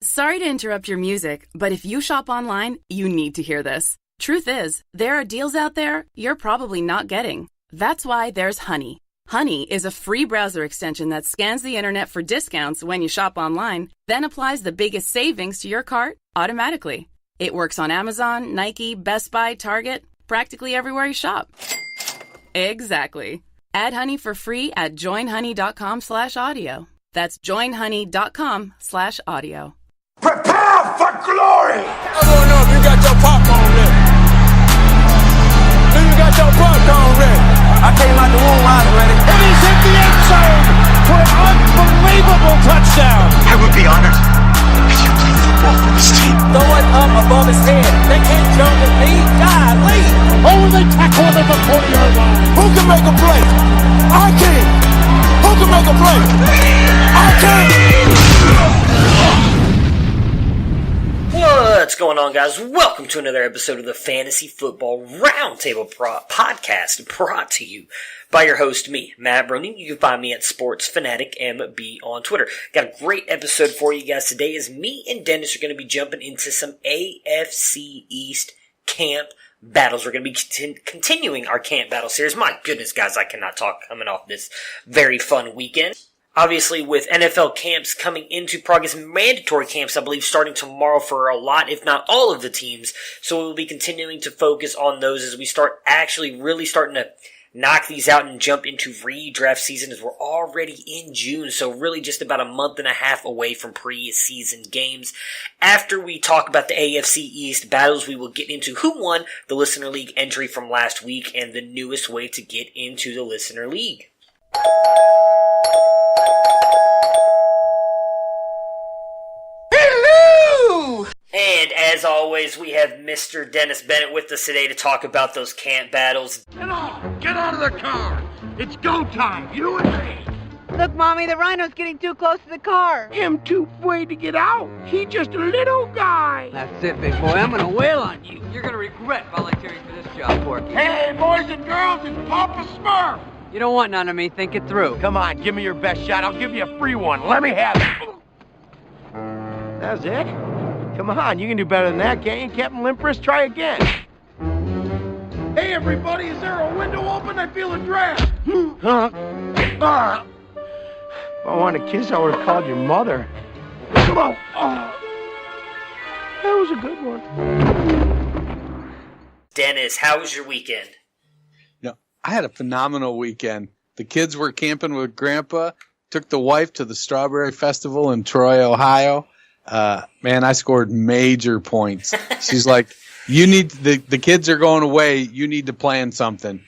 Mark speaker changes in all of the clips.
Speaker 1: Sorry to interrupt your music, but if you shop online, you need to hear this. Truth is, there are deals out there you're probably not getting. That's why there's Honey. Honey is a free browser extension that scans the internet for discounts when you shop online, then applies the biggest savings to your cart automatically. It works on Amazon, Nike, Best Buy, Target, practically everywhere you shop. Exactly. Add Honey for free at joinhoney.com/audio. That's joinhoney.com/audio.
Speaker 2: Prepare for glory!
Speaker 3: I don't know if you got your popcorn ready. Do you got your popcorn ready?
Speaker 2: I came out the womb, I was ready.
Speaker 3: And he's hit the end zone for an unbelievable touchdown.
Speaker 2: I would be honored if you played football for this team.
Speaker 3: Throw it up above his head. They can't jump at me. Golly. Oh, they tackle him at the 40-yard line. Who can make a play? I can. Who can make a play? I can.
Speaker 4: What's going on, guys? Welcome to another episode of the Fantasy Football Roundtable Podcast, brought to you by your host, me, Matt Broning. You can find me at SportsFanaticMB on Twitter. Got a great episode for you guys today, as me and Dennis are going to be jumping into some AFC East camp battles. We're going to be continuing our camp battle series. My goodness, guys, I cannot talk coming off this very fun weekend. Obviously, with NFL camps coming into progress, mandatory camps, I believe, starting tomorrow for a lot, if not all of the teams. So we'll be continuing to focus on those as we start actually really starting to knock these out and jump into redraft season, as we're already in June. So really just about a month and a half away from preseason games. After we talk about the AFC East battles, we will get into who won the Listener League entry from last week and the newest way to get into the Listener League.
Speaker 2: Hello!
Speaker 4: And as always, we have Mr. Dennis Bennett with us today to talk about those camp battles.
Speaker 5: Get out of the car! It's go time, you and me!
Speaker 6: Look, Mommy, the rhino's getting too close to the car.
Speaker 5: Him too afraid to get out. He just a little guy.
Speaker 7: That's it, big boy. I'm gonna wail on you. You're gonna regret volunteering for this job, Porky.
Speaker 5: Hey, boys and girls, it's Papa Smurf!
Speaker 7: You don't want none of me. Think it through.
Speaker 5: Come on, give me your best shot. I'll give you a free one. Let me have it. That's it? Come on, you can do better than that, can't you, Captain Limpris? Try again. Hey, everybody, is there a window open? I feel a draft. If I wanted to kiss, I would have called your mother. Come on. That was a good one.
Speaker 4: Dennis, how was your weekend?
Speaker 8: I had a phenomenal weekend. The kids were camping with Grandpa, took the wife to the Strawberry Festival in Troy, Ohio. Man, I scored major points. She's like, "You need the kids are going away. You need to plan something."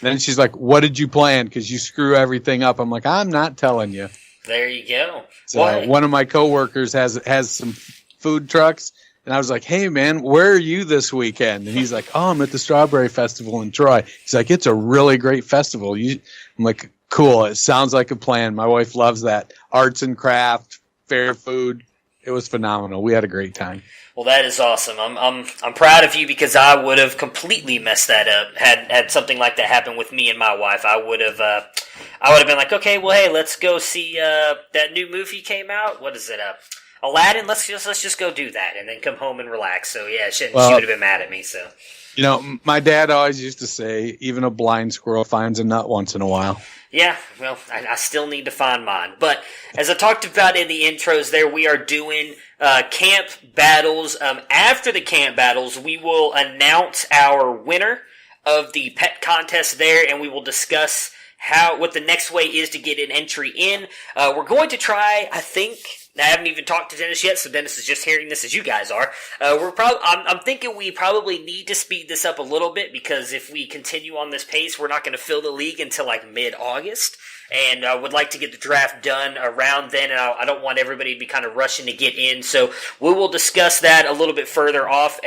Speaker 8: Then she's like, "What did you plan? Because you screw everything up." I'm like, "I'm not telling you."
Speaker 4: There you go.
Speaker 8: So one of my coworkers has some food trucks. And I was like, "Hey, man, where are you this weekend?" And he's like, "Oh, I'm at the Strawberry Festival in Troy." He's like, "It's a really great festival." I'm like, "Cool. It sounds like a plan." My wife loves that. Arts and craft, fair food. It was phenomenal. We had a great time.
Speaker 4: Well, that is awesome. I'm proud of you, because I would have completely messed that up had something like that happen with me and my wife. I would have been like, "Okay, well, hey, let's go see that new movie came out. What is it? Aladdin, let's just go do that and then come home and relax." So yeah, she would have been mad at me. So,
Speaker 8: my dad always used to say, even a blind squirrel finds a nut once in a while.
Speaker 4: Yeah, well, I still need to find mine. But as I talked about in the intros there, we are doing camp battles. After the camp battles, we will announce our winner of the pet contest there, and we will discuss what the next way is to get an entry in. We're going to try, I haven't even talked to Dennis yet, so Dennis is just hearing this as you guys are. I'm thinking we probably need to speed this up a little bit, because if we continue on this pace, we're not going to fill the league until like mid-August. And I would like to get the draft done around then, and I don't want everybody to be kind of rushing to get in. So we will discuss that a little bit further off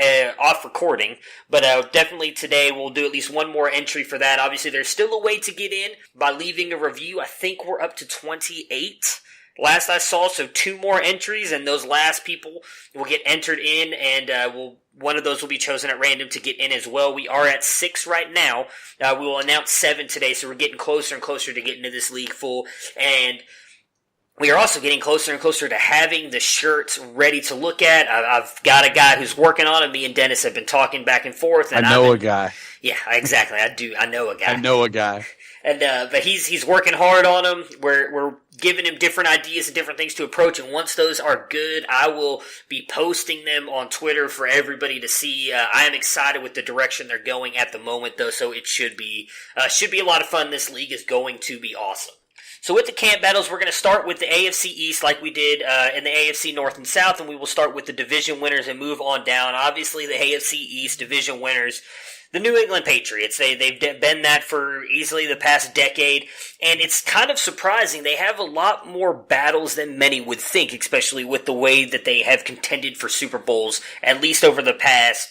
Speaker 4: recording. But definitely today we'll do at least one more entry for that. Obviously, there's still a way to get in by leaving a review. I think we're up to 28. Last I saw, so 2 more entries, and those last people will get entered in, and one of those will be chosen at random to get in as well. We are at 6 right now. We will announce 7 today, so we're getting closer and closer to getting to this league full. And we are also getting closer and closer to having the shirts ready to look at. I've got a guy who's working on it. Me and Dennis have been talking back and forth. And
Speaker 8: I know a guy.
Speaker 4: Yeah, exactly. I do. I know a guy.
Speaker 8: I know a guy.
Speaker 4: And but he's working hard on them. We're giving him different ideas and different things to approach. And once those are good, I will be posting them on Twitter for everybody to see. I am excited with the direction they're going at the moment, though. So it should be a lot of fun. This league is going to be awesome. So with the camp battles, we're going to start with the AFC East like we did in the AFC North and South, and we will start with the division winners and move on down. Obviously, the AFC East division winners, the New England Patriots. They've been that for easily the past decade, and it's kind of surprising. They have a lot more battles than many would think, especially with the way that they have contended for Super Bowls, at least over the past,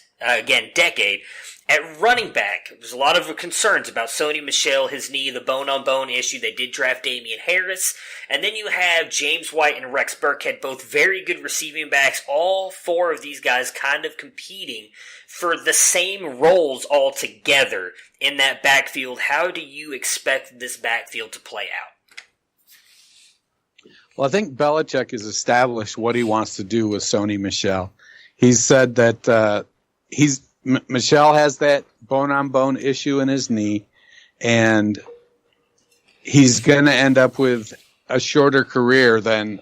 Speaker 4: decade. At running back, there's a lot of concerns about Sony Michel, his knee, the bone-on-bone issue. They did draft Damian Harris. And then you have James White and Rex Burkhead, both very good receiving backs. All four of these guys kind of competing for the same roles altogether in that backfield. How do you expect this backfield to play out?
Speaker 8: Well, I think Belichick has established what he wants to do with Sony Michel. He's said that Michel has that bone-on-bone issue in his knee, and he's going to end up with a shorter career than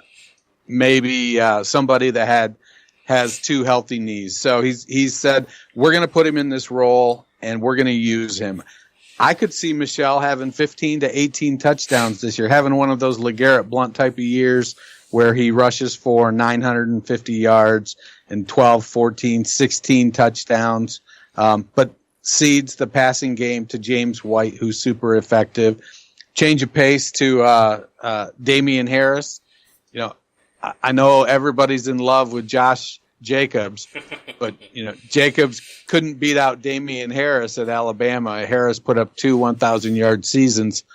Speaker 8: maybe somebody that has two healthy knees. So he's said, we're going to put him in this role, and we're going to use him. I could see Michel having 15 to 18 touchdowns this year, having one of those LeGarrette Blount type of years where he rushes for 950 yards and 12, 14, 16 touchdowns, but cedes the passing game to James White, who's super effective. Change of pace to Damian Harris. You know, I know everybody's in love with Josh Jacobs, but Jacobs couldn't beat out Damian Harris at Alabama. Harris put up 2 1,000-yard seasons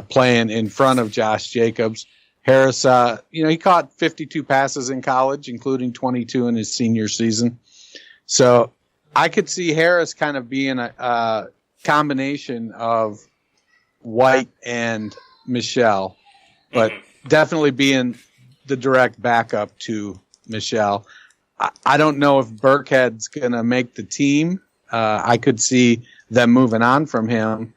Speaker 8: playing in front of Josh Jacobs. Harris, he caught 52 passes in college, including 22 in his senior season. So I could see Harris kind of being a combination of White and Michel, but definitely being the direct backup to Michel. I don't know if Burkhead's going to make the team. I could see them moving on from him.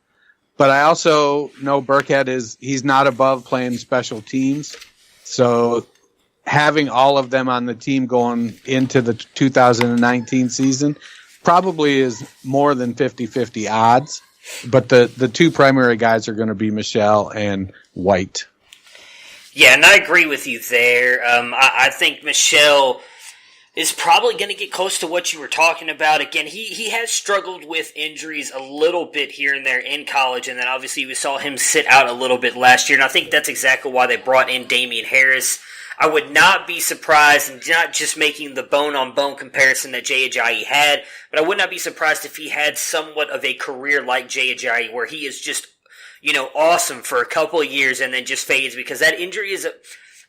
Speaker 8: But I also know Burkhead he's not above playing special teams. So having all of them on the team going into the 2019 season probably is more than 50-50 odds. But the two primary guys are going to be Michel and White.
Speaker 4: Yeah, and I agree with you there. I think Michel is probably going to get close to what you were talking about. Again, he has struggled with injuries a little bit here and there in college, and then obviously we saw him sit out a little bit last year, and I think that's exactly why they brought in Damian Harris. I would not be surprised, and not just making the bone-on-bone comparison that Jay Ajayi had, but I would not be surprised if he had somewhat of a career like Jay Ajayi, where he is just, awesome for a couple of years and then just fades, because that injury is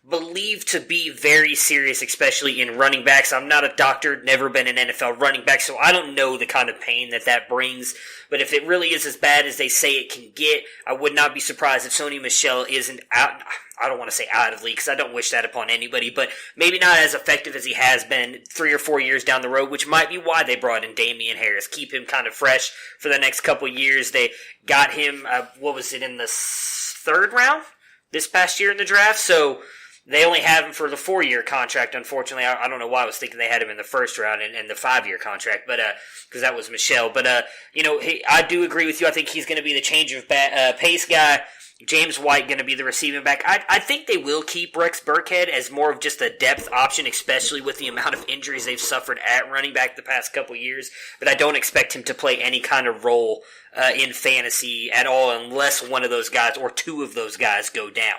Speaker 4: believed to be very serious, especially in running backs. I'm not a doctor, never been an NFL running back, so I don't know the kind of pain that brings. But if it really is as bad as they say it can get, I would not be surprised if Sony Michel isn't out. I don't want to say out of league, because I don't wish that upon anybody, but maybe not as effective as he has been 3 or 4 years down the road, which might be why they brought in Damian Harris. Keep him kind of fresh for the next couple years. They got him, in the 3rd round this past year in the draft, so they only have him for the 4-year contract, unfortunately. I don't know why I was thinking they had him in the 1st round and the 5-year contract, but because that was Michel. But, I do agree with you. I think he's going to be the change of pace guy. James White going to be the receiving back. I think they will keep Rex Burkhead as more of just a depth option, especially with the amount of injuries they've suffered at running back the past couple years. But I don't expect him to play any kind of role in fantasy at all unless one of those guys or two of those guys go down.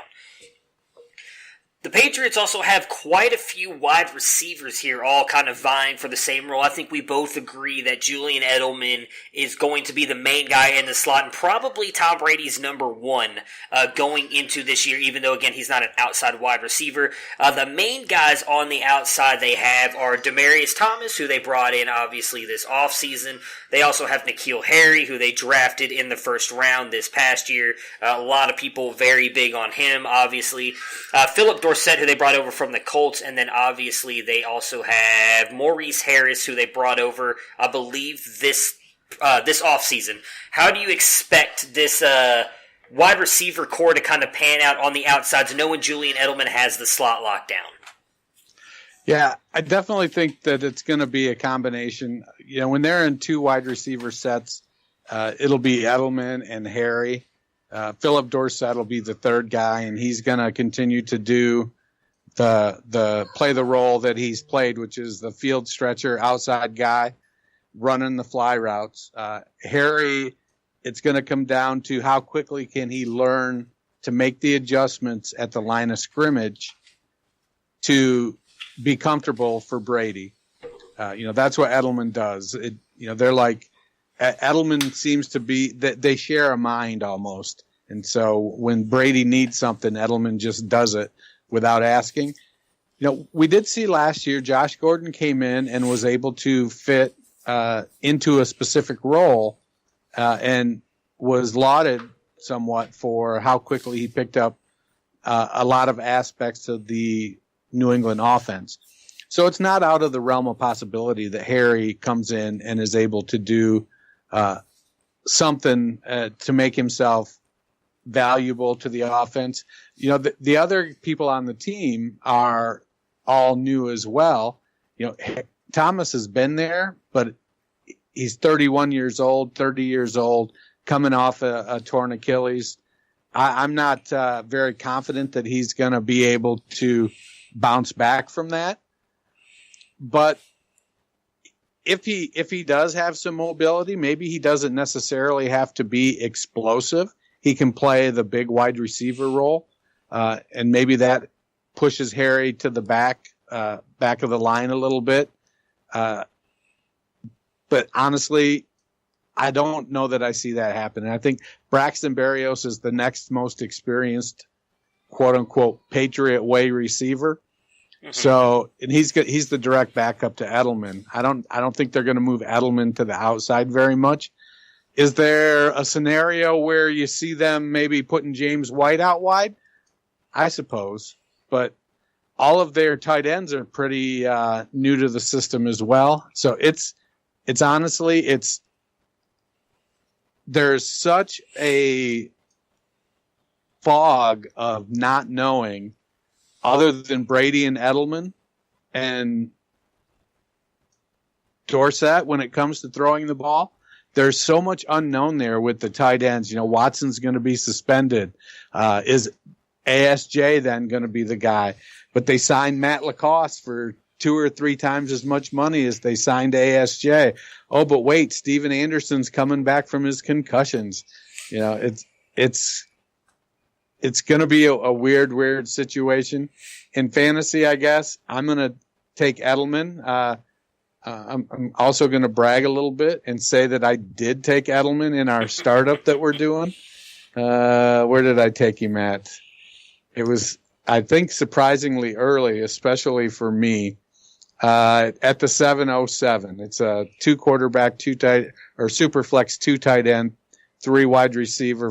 Speaker 4: The Patriots also have quite a few wide receivers here, all kind of vying for the same role. I think we both agree that Julian Edelman is going to be the main guy in the slot, and probably Tom Brady's number 1 going into this year, even though, again, he's not an outside wide receiver. The main guys on the outside they have are Demaryius Thomas, who they brought in, obviously, this offseason. They also have N'Keal Harry, who they drafted in the 1st round this past year. A lot of people very big on him, obviously. Philip Dorsett, who they brought over from the Colts, and then obviously they also have Maurice Harris, who they brought over, I believe, this offseason. How do you expect this wide receiver core to kind of pan out on the outsides, knowing Julian Edelman has the slot lockdown?
Speaker 8: Yeah, I definitely think that it's going to be a combination. You know, when they're in two wide receiver sets, it'll be Edelman and Harry. Philip Dorsett will be the third guy, and he's going to continue to do play the role that he's played, which is the field stretcher, outside guy, running the fly routes. Harry, it's going to come down to how quickly can he learn to make the adjustments at the line of scrimmage to be comfortable for Brady. That's what Edelman does. They're like, Edelman seems to be that they share a mind almost. And so when Brady needs something, Edelman just does it without asking. We did see last year, Josh Gordon came in and was able to fit into a specific role and was lauded somewhat for how quickly he picked up a lot of aspects of the New England offense. So it's not out of the realm of possibility that Harry comes in and is able to do something to make himself valuable to the offense. The other people on the team are all new as well. Thomas has been there, but he's 31 years old, 30 years old, coming off a torn Achilles. I'm not very confident that he's going to be able to bounce back from that. But if he does have some mobility, maybe he doesn't necessarily have to be explosive. He can play the big wide receiver role, and maybe that pushes Harry to the back of the line a little bit. But honestly, I don't know that I see that happen. And I think Braxton Berrios is the next most experienced, quote unquote, Patriot way receiver. Mm-hmm. So, and he's the direct backup to Edelman. I don't think they're going to move Edelman to the outside very much. Is there a scenario where you see them maybe putting James White out wide? I suppose, but all of their tight ends are pretty new to the system as well. So it's honestly, there's such a fog of not knowing other than Brady and Edelman and Dorsett when it comes to throwing the ball. There's so much unknown there with the tight ends. Watson's going to be suspended. Is ASJ then going to be the guy? But they signed Matt Lacoste for 2 or 3 times as much money as they signed ASJ. Oh, but wait, Steven Anderson's coming back from his concussions. It's going to be a weird situation. In fantasy, I guess, I'm going to take Edelman. I'm also going to brag a little bit and say that I did take Edelman in our startup that we're doing. Where did I take him at? It was, I think, surprisingly early, especially for me, at the 707. It's a 2 quarterback, 2 tight, or super flex, 2 tight end, 3 wide receiver,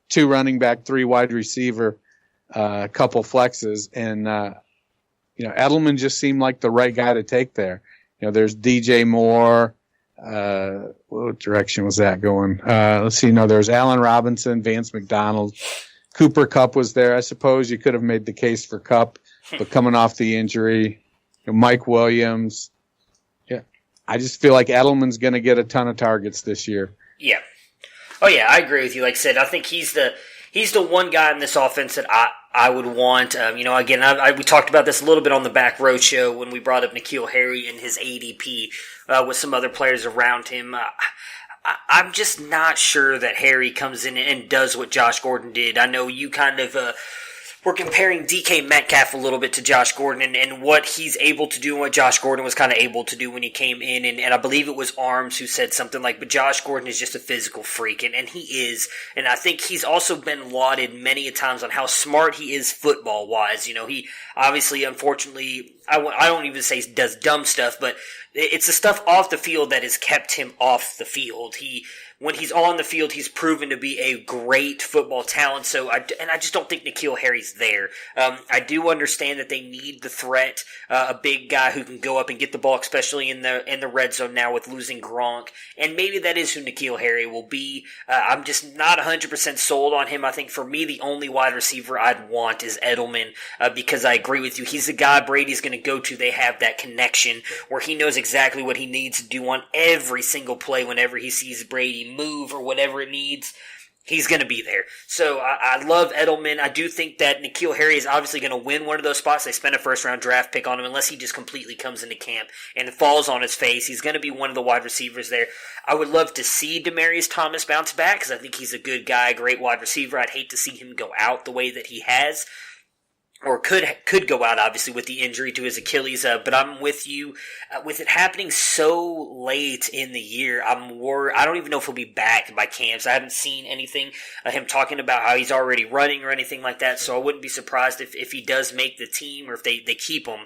Speaker 8: 2 running back, 3 wide receiver, a couple flexes. And, Edelman just seemed like the right guy to take there. There's DJ Moore. What direction was that going? Let's see. No, there's Allen Robinson, Vance McDonald. Cooper Kupp was there. I suppose you could have made the case for Kupp, but coming off the injury, Mike Williams. Yeah, I just feel like Edelman's going to get a ton of targets this year.
Speaker 4: Yeah. Oh yeah, I agree with you. Like I said, I think he's the one guy in this offense that I would want. Again, we talked about this a little bit on the Back Row show when we brought up N'Keal Harry and his ADP with some other players around him. I'm just not sure that Harry comes in and does what Josh Gordon did. I know you kind of were comparing DK Metcalf a little bit to Josh Gordon and what he's able to do and what Josh Gordon was kind of able to do when he came in. And I believe it was Arms who said something like, but Josh Gordon is just a physical freak. And he is. And I think he's also been lauded many a times on how smart he is football-wise. He obviously, unfortunately, I don't even say does dumb stuff, but it's the stuff off the field that has kept him off the field. When he's on the field, he's proven to be a great football talent. So, I just don't think N'Keal Harry's there. I do understand that they need the threat, a big guy who can go up and get the ball, especially in the red zone now with losing Gronk. And maybe that is who N'Keal Harry will be. I'm just not 100% sold on him. I think for me, the only wide receiver I'd want is Edelman, because I agree with you. He's the guy Brady's going to go to. They have that connection where he knows exactly what he needs to do on every single play whenever he sees Brady move or whatever it needs. He's going to be there. So I love Edelman. I do think that N'Keal Harry is obviously going to win one of those spots. They spent a first-round draft pick on him unless he just completely comes into camp and falls on his face. He's going to be one of the wide receivers there. I would love to see Demaryius Thomas bounce back because I think he's a good guy, great wide receiver. I'd hate to see him go out the way that he has. Or could go out, obviously, with the injury to his Achilles. But I'm with you. With it happening so late in the year, I'm worried. I don't even know if he'll be back by camps. I haven't seen anything, him talking about how he's already running or anything like that. So I wouldn't be surprised if he does make the team or if they keep him,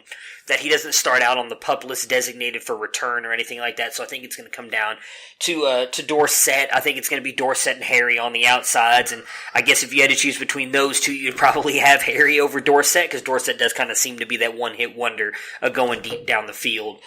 Speaker 4: that he doesn't start out on the PUP list designated for return or anything like that. So I think it's going to come down to Dorsett. I think it's going to be Dorsett and Harry on the outsides. And I guess if you had to choose between those two, you'd probably have Harry over Dorsett, because Dorsett does kind of seem to be that one-hit wonder going deep down the field.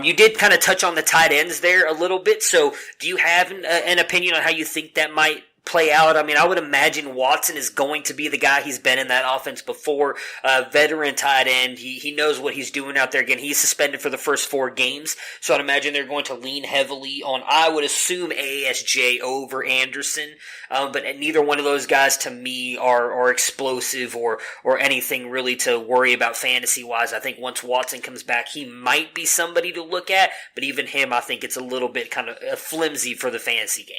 Speaker 4: You did kind of touch on the tight ends there a little bit. So do you have an opinion on how you think that might play out? I mean, I would imagine Watson is going to be the guy. He's been in that offense before. Veteran tight end. He knows what he's doing out there. Again, he's suspended for the first 4 games, so I'd imagine they're going to lean heavily on, I would assume, ASJ over Anderson. But neither one of those guys, to me, are explosive or anything really to worry about fantasy-wise. I think once Watson comes back, he might be somebody to look at, but even him, I think it's a little bit kind of flimsy for the fantasy game.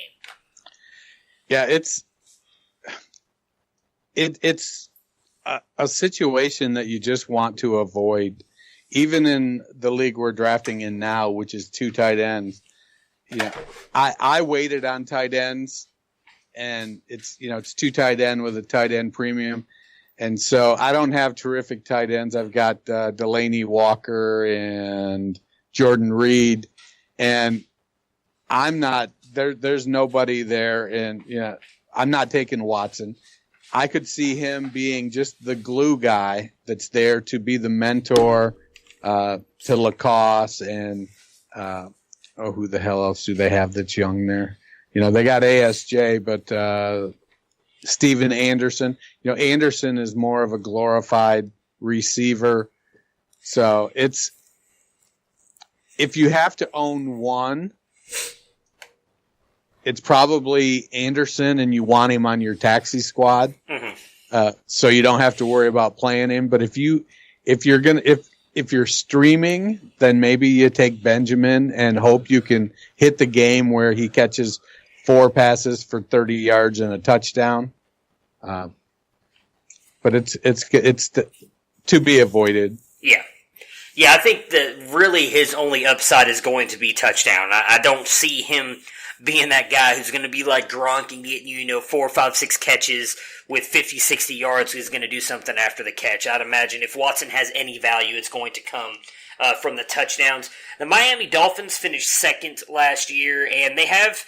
Speaker 8: Yeah, it's a situation that you just want to avoid, even in the league we're drafting in now, which is 2 tight ends. Yeah, I waited on tight ends, and it's 2 tight end with a tight end premium, and so I don't have terrific tight ends. I've got Delaney Walker and Jordan Reed, and I'm not. There's nobody there, and I'm not taking Watson. I could see him being just the glue guy that's there to be the mentor to Lacoste and who the hell else do they have that's young there? They got ASJ, but Steven Anderson. Anderson is more of a glorified receiver, so it's if you have to own one, it's probably Anderson, and you want him on your taxi squad, so you don't have to worry about playing him. But if you're streaming, then maybe you take Benjamin and hope you can hit the game where he catches 4 passes for 30 yards and a touchdown. But it's to be avoided.
Speaker 4: Yeah. I think that really his only upside is going to be touchdown. I don't see him being that guy who's going to be like Gronk and getting 4, 5, 6 catches with 50, 60 yards who's going to do something after the catch. I'd imagine if Watson has any value, it's going to come from the touchdowns. The Miami Dolphins finished 2nd last year, and they have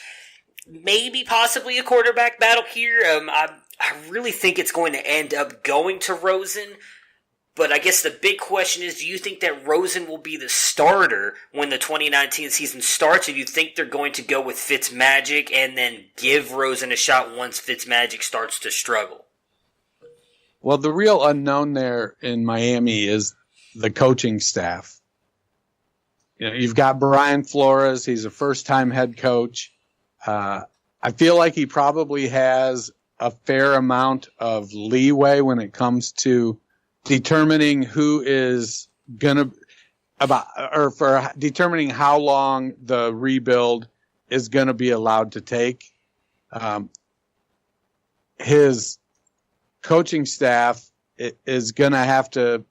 Speaker 4: maybe possibly a quarterback battle here. I really think it's going to end up going to Rosen. But I guess the big question is, do you think that Rosen will be the starter when the 2019 season starts, or do you think they're going to go with Fitzmagic and then give Rosen a shot once Fitzmagic starts to struggle?
Speaker 8: Well, the real unknown there in Miami is the coaching staff. You've got Brian Flores. He's a first-time head coach. I feel like he probably has a fair amount of leeway when it comes to determining who is for determining how long the rebuild is going to be allowed to take. His coaching staff is going to have to.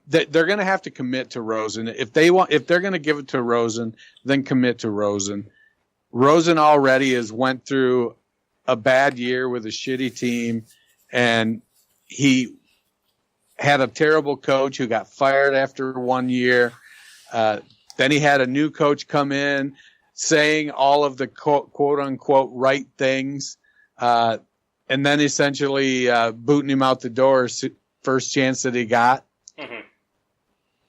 Speaker 8: They're going to have to commit to Rosen if they're going to give it to Rosen, then commit to Rosen. Rosen already went through a bad year with a shitty team. And he had a terrible coach who got fired after 1 year. Then he had a new coach come in saying all of the quote unquote right things. And then essentially booting him out the door first chance that he got. Mm-hmm.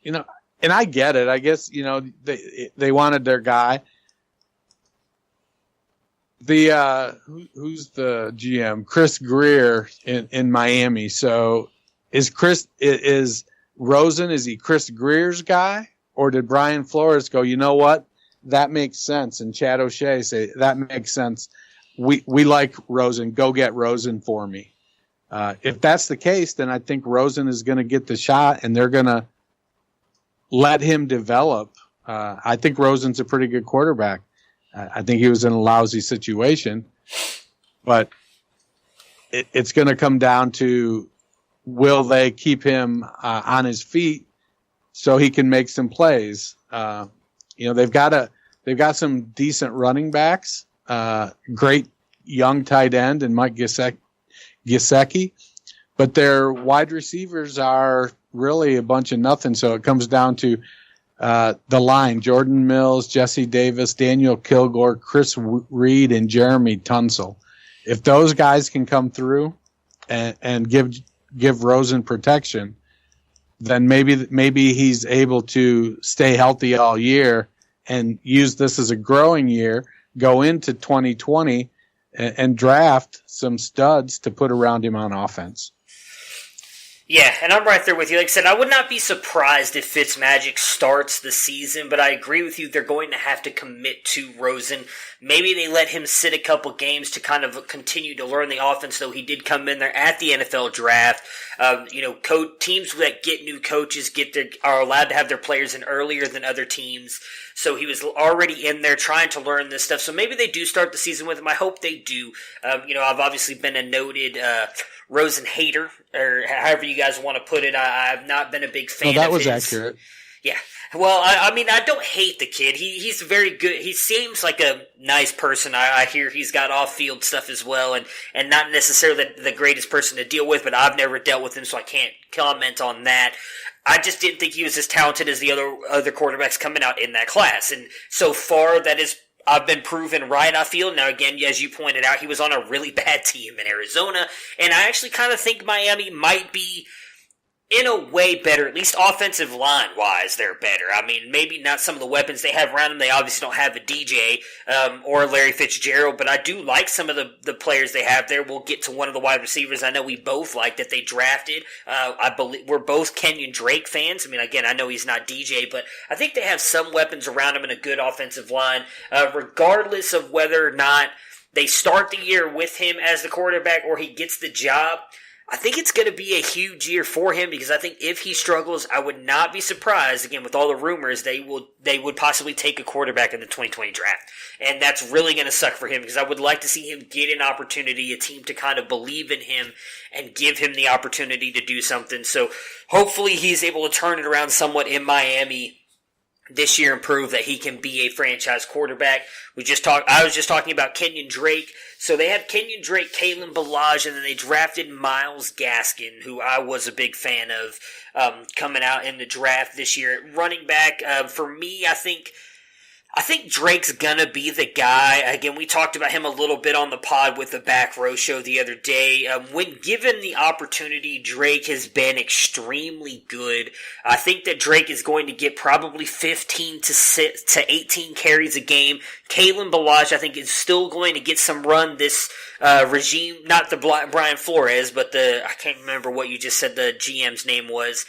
Speaker 8: You know, and I get it. I guess, you know, they wanted their guy. The who's the GM? Chris Greer in Miami. So is Rosen, is he Chris Greer's guy? Or did Brian Flores go, you know what? That makes sense. And Chad O'Shea say, that makes sense. We like Rosen. Go get Rosen for me. If that's the case, then I think Rosen is going to get the shot and they're going to let him develop. I think Rosen's a pretty good quarterback. I think he was in a lousy situation, but it's going to come down to, will they keep him on his feet so he can make some plays? You know, they've got some decent running backs, great young tight end and Mike Gesicki, but their wide receivers are really a bunch of nothing. So it comes down to the line: Jordan Mills, Jesse Davis, Daniel Kilgore, Chris Reed, and Jeremy Tunsil. If those guys can come through and give Rosen protection, then maybe he's able to stay healthy all year and use this as a growing year, go into 2020 and draft some studs to put around him on offense.
Speaker 4: Yeah, and I'm right there with you. Like I said, I would not be surprised if Fitzmagic starts the season, but I agree with you. They're going to have to commit to Rosen. Maybe they let him sit a couple games to kind of continue to learn the offense, though he did come in there at the NFL draft. Teams that get new coaches are allowed to have their players in earlier than other teams. So he was already in there trying to learn this stuff. So maybe they do start the season with him. I hope they do. I've obviously been a noted Rosen hater, or however you guys want to put it. I've not been a big fan of his.
Speaker 8: That was accurate.
Speaker 4: Yeah. Well, I don't hate the kid. He's very good. He seems like a nice person. I hear he's got off-field stuff as well, and not necessarily the greatest person to deal with, but I've never dealt with him, so I can't comment on that. I just didn't think he was as talented as the other quarterbacks coming out in that class. And so far, I've been proven right, I feel. Now, again, as you pointed out, he was on a really bad team in Arizona, and I actually kind of think Miami might be, in a way, better, at least offensive line-wise, they're better. I mean, maybe not some of the weapons they have around them. They obviously don't have a DJ or Larry Fitzgerald, but I do like some of the players they have there. We'll get to one of the wide receivers I know we both like that they drafted. I believe we're both Kenyon Drake fans. I mean, again, I know he's not DJ, but I think they have some weapons around him and a good offensive line, regardless of whether or not they start the year with him as the quarterback or he gets the job. I think it's going to be a huge year for him because I think if he struggles, I would not be surprised, again, with all the rumors, they would possibly take a quarterback in the 2020 draft. And that's really going to suck for him because I would like to see him get an opportunity, a team to kind of believe in him and give him the opportunity to do something. So hopefully he's able to turn it around somewhat in Miami this year and prove that he can be a franchise quarterback. I was just talking about Kenyon Drake. So they have Kenyon Drake, Kalen Ballage, and then they drafted Myles Gaskin, who I was a big fan of coming out in the draft this year. Running back, for me, I think Drake's gonna be the guy. Again, we talked about him a little bit on the pod with the Back Row show the other day. When given the opportunity, Drake has been extremely good. I think that Drake is going to get probably 15 to 18 carries a game. Kalen Ballage, I think, is still going to get some run this regime. Not the Brian Flores, but I can't remember what you just said the GM's name was.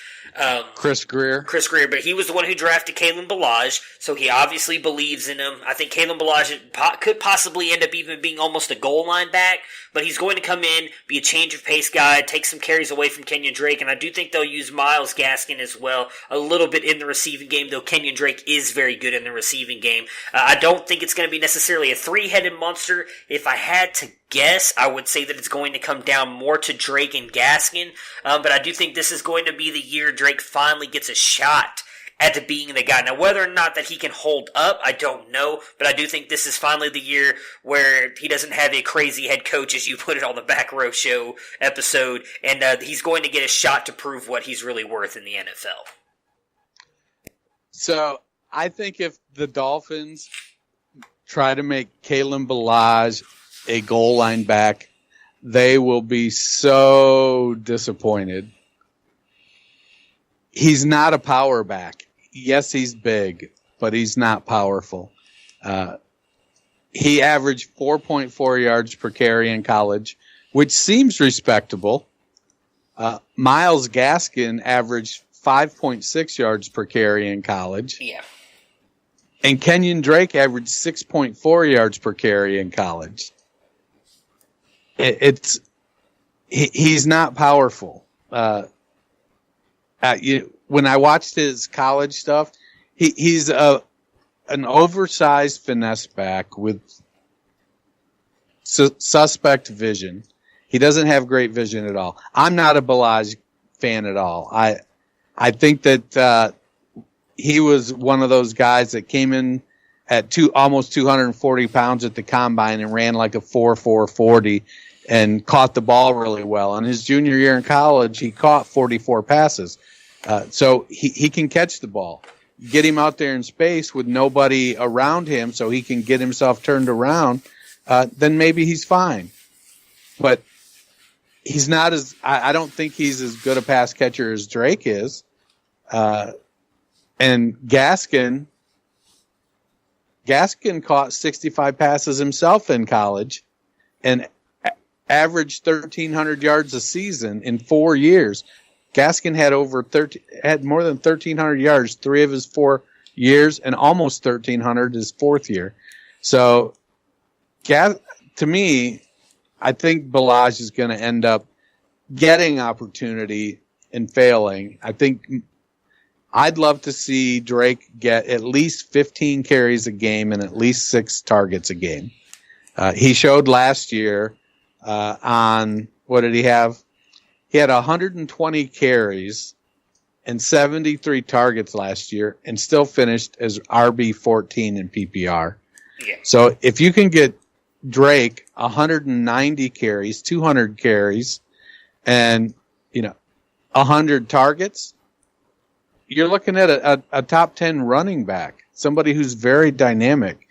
Speaker 8: Chris Greer,
Speaker 4: but he was the one who drafted Kalen Ballage, so he obviously believes in him. I think Kalen Ballage could possibly end up even being almost a goal line back, but he's going to come in, be a change of pace guy, take some carries away from Kenyon Drake, and I do think they'll use Myles Gaskin as well a little bit in the receiving game, though Kenyon Drake is very good in the receiving game. I don't think it's going to be necessarily a three-headed monster. If I had to guess, I would say that it's going to come down more to Drake and Gaskin, but I do think this is going to be the year Drake finally gets a shot at being the guy. Now, whether or not that he can hold up, I don't know, but I do think this is finally the year where he doesn't have a crazy head coach, as you put it on the Back Row Show episode, and he's going to get a shot to prove what he's really worth in the NFL.
Speaker 8: So I think if the Dolphins try to make Kalen Ballage a goal line back, they will be so disappointed. He's not a power back. Yes, he's big, but he's not powerful. He averaged 4.4 yards per carry in college, which seems respectable. Myles Gaskin averaged 5.6 yards per carry in college.
Speaker 4: Yeah.
Speaker 8: And Kenyon Drake averaged 6.4 yards per carry in college. He's not powerful. When I watched his college stuff, he's an oversized finesse back with suspect vision. He doesn't have great vision at all. I'm not a Ballage fan at all. I think that he was one of those guys that came in at almost 240 pounds at the combine and ran like a 4.40 and caught the ball really well. In his junior year in college, he caught 44 passes. So he can catch the ball. Get him out there in space with nobody around him so he can get himself turned around, then maybe he's fine. But he's not I don't think he's as good a pass catcher as Drake is. And Gaskin caught 65 passes himself in college and averaged 1,300 yards a season in 4 years. Gaskin had more than 1,300 yards 3 of his 4 years, and almost 1,300 his 4th year. So, to me, I think Ballage is going to end up getting opportunity and failing. I think I'd love to see Drake get at least 15 carries a game and at least 6 targets a game. He showed last year on, what did he have? He had 120 carries and 73 targets last year and still finished as RB14 in PPR.
Speaker 4: Yeah.
Speaker 8: So if you can get Drake 190 carries, 200 carries, and 100 targets, you're looking at a top 10 running back, somebody who's very dynamic.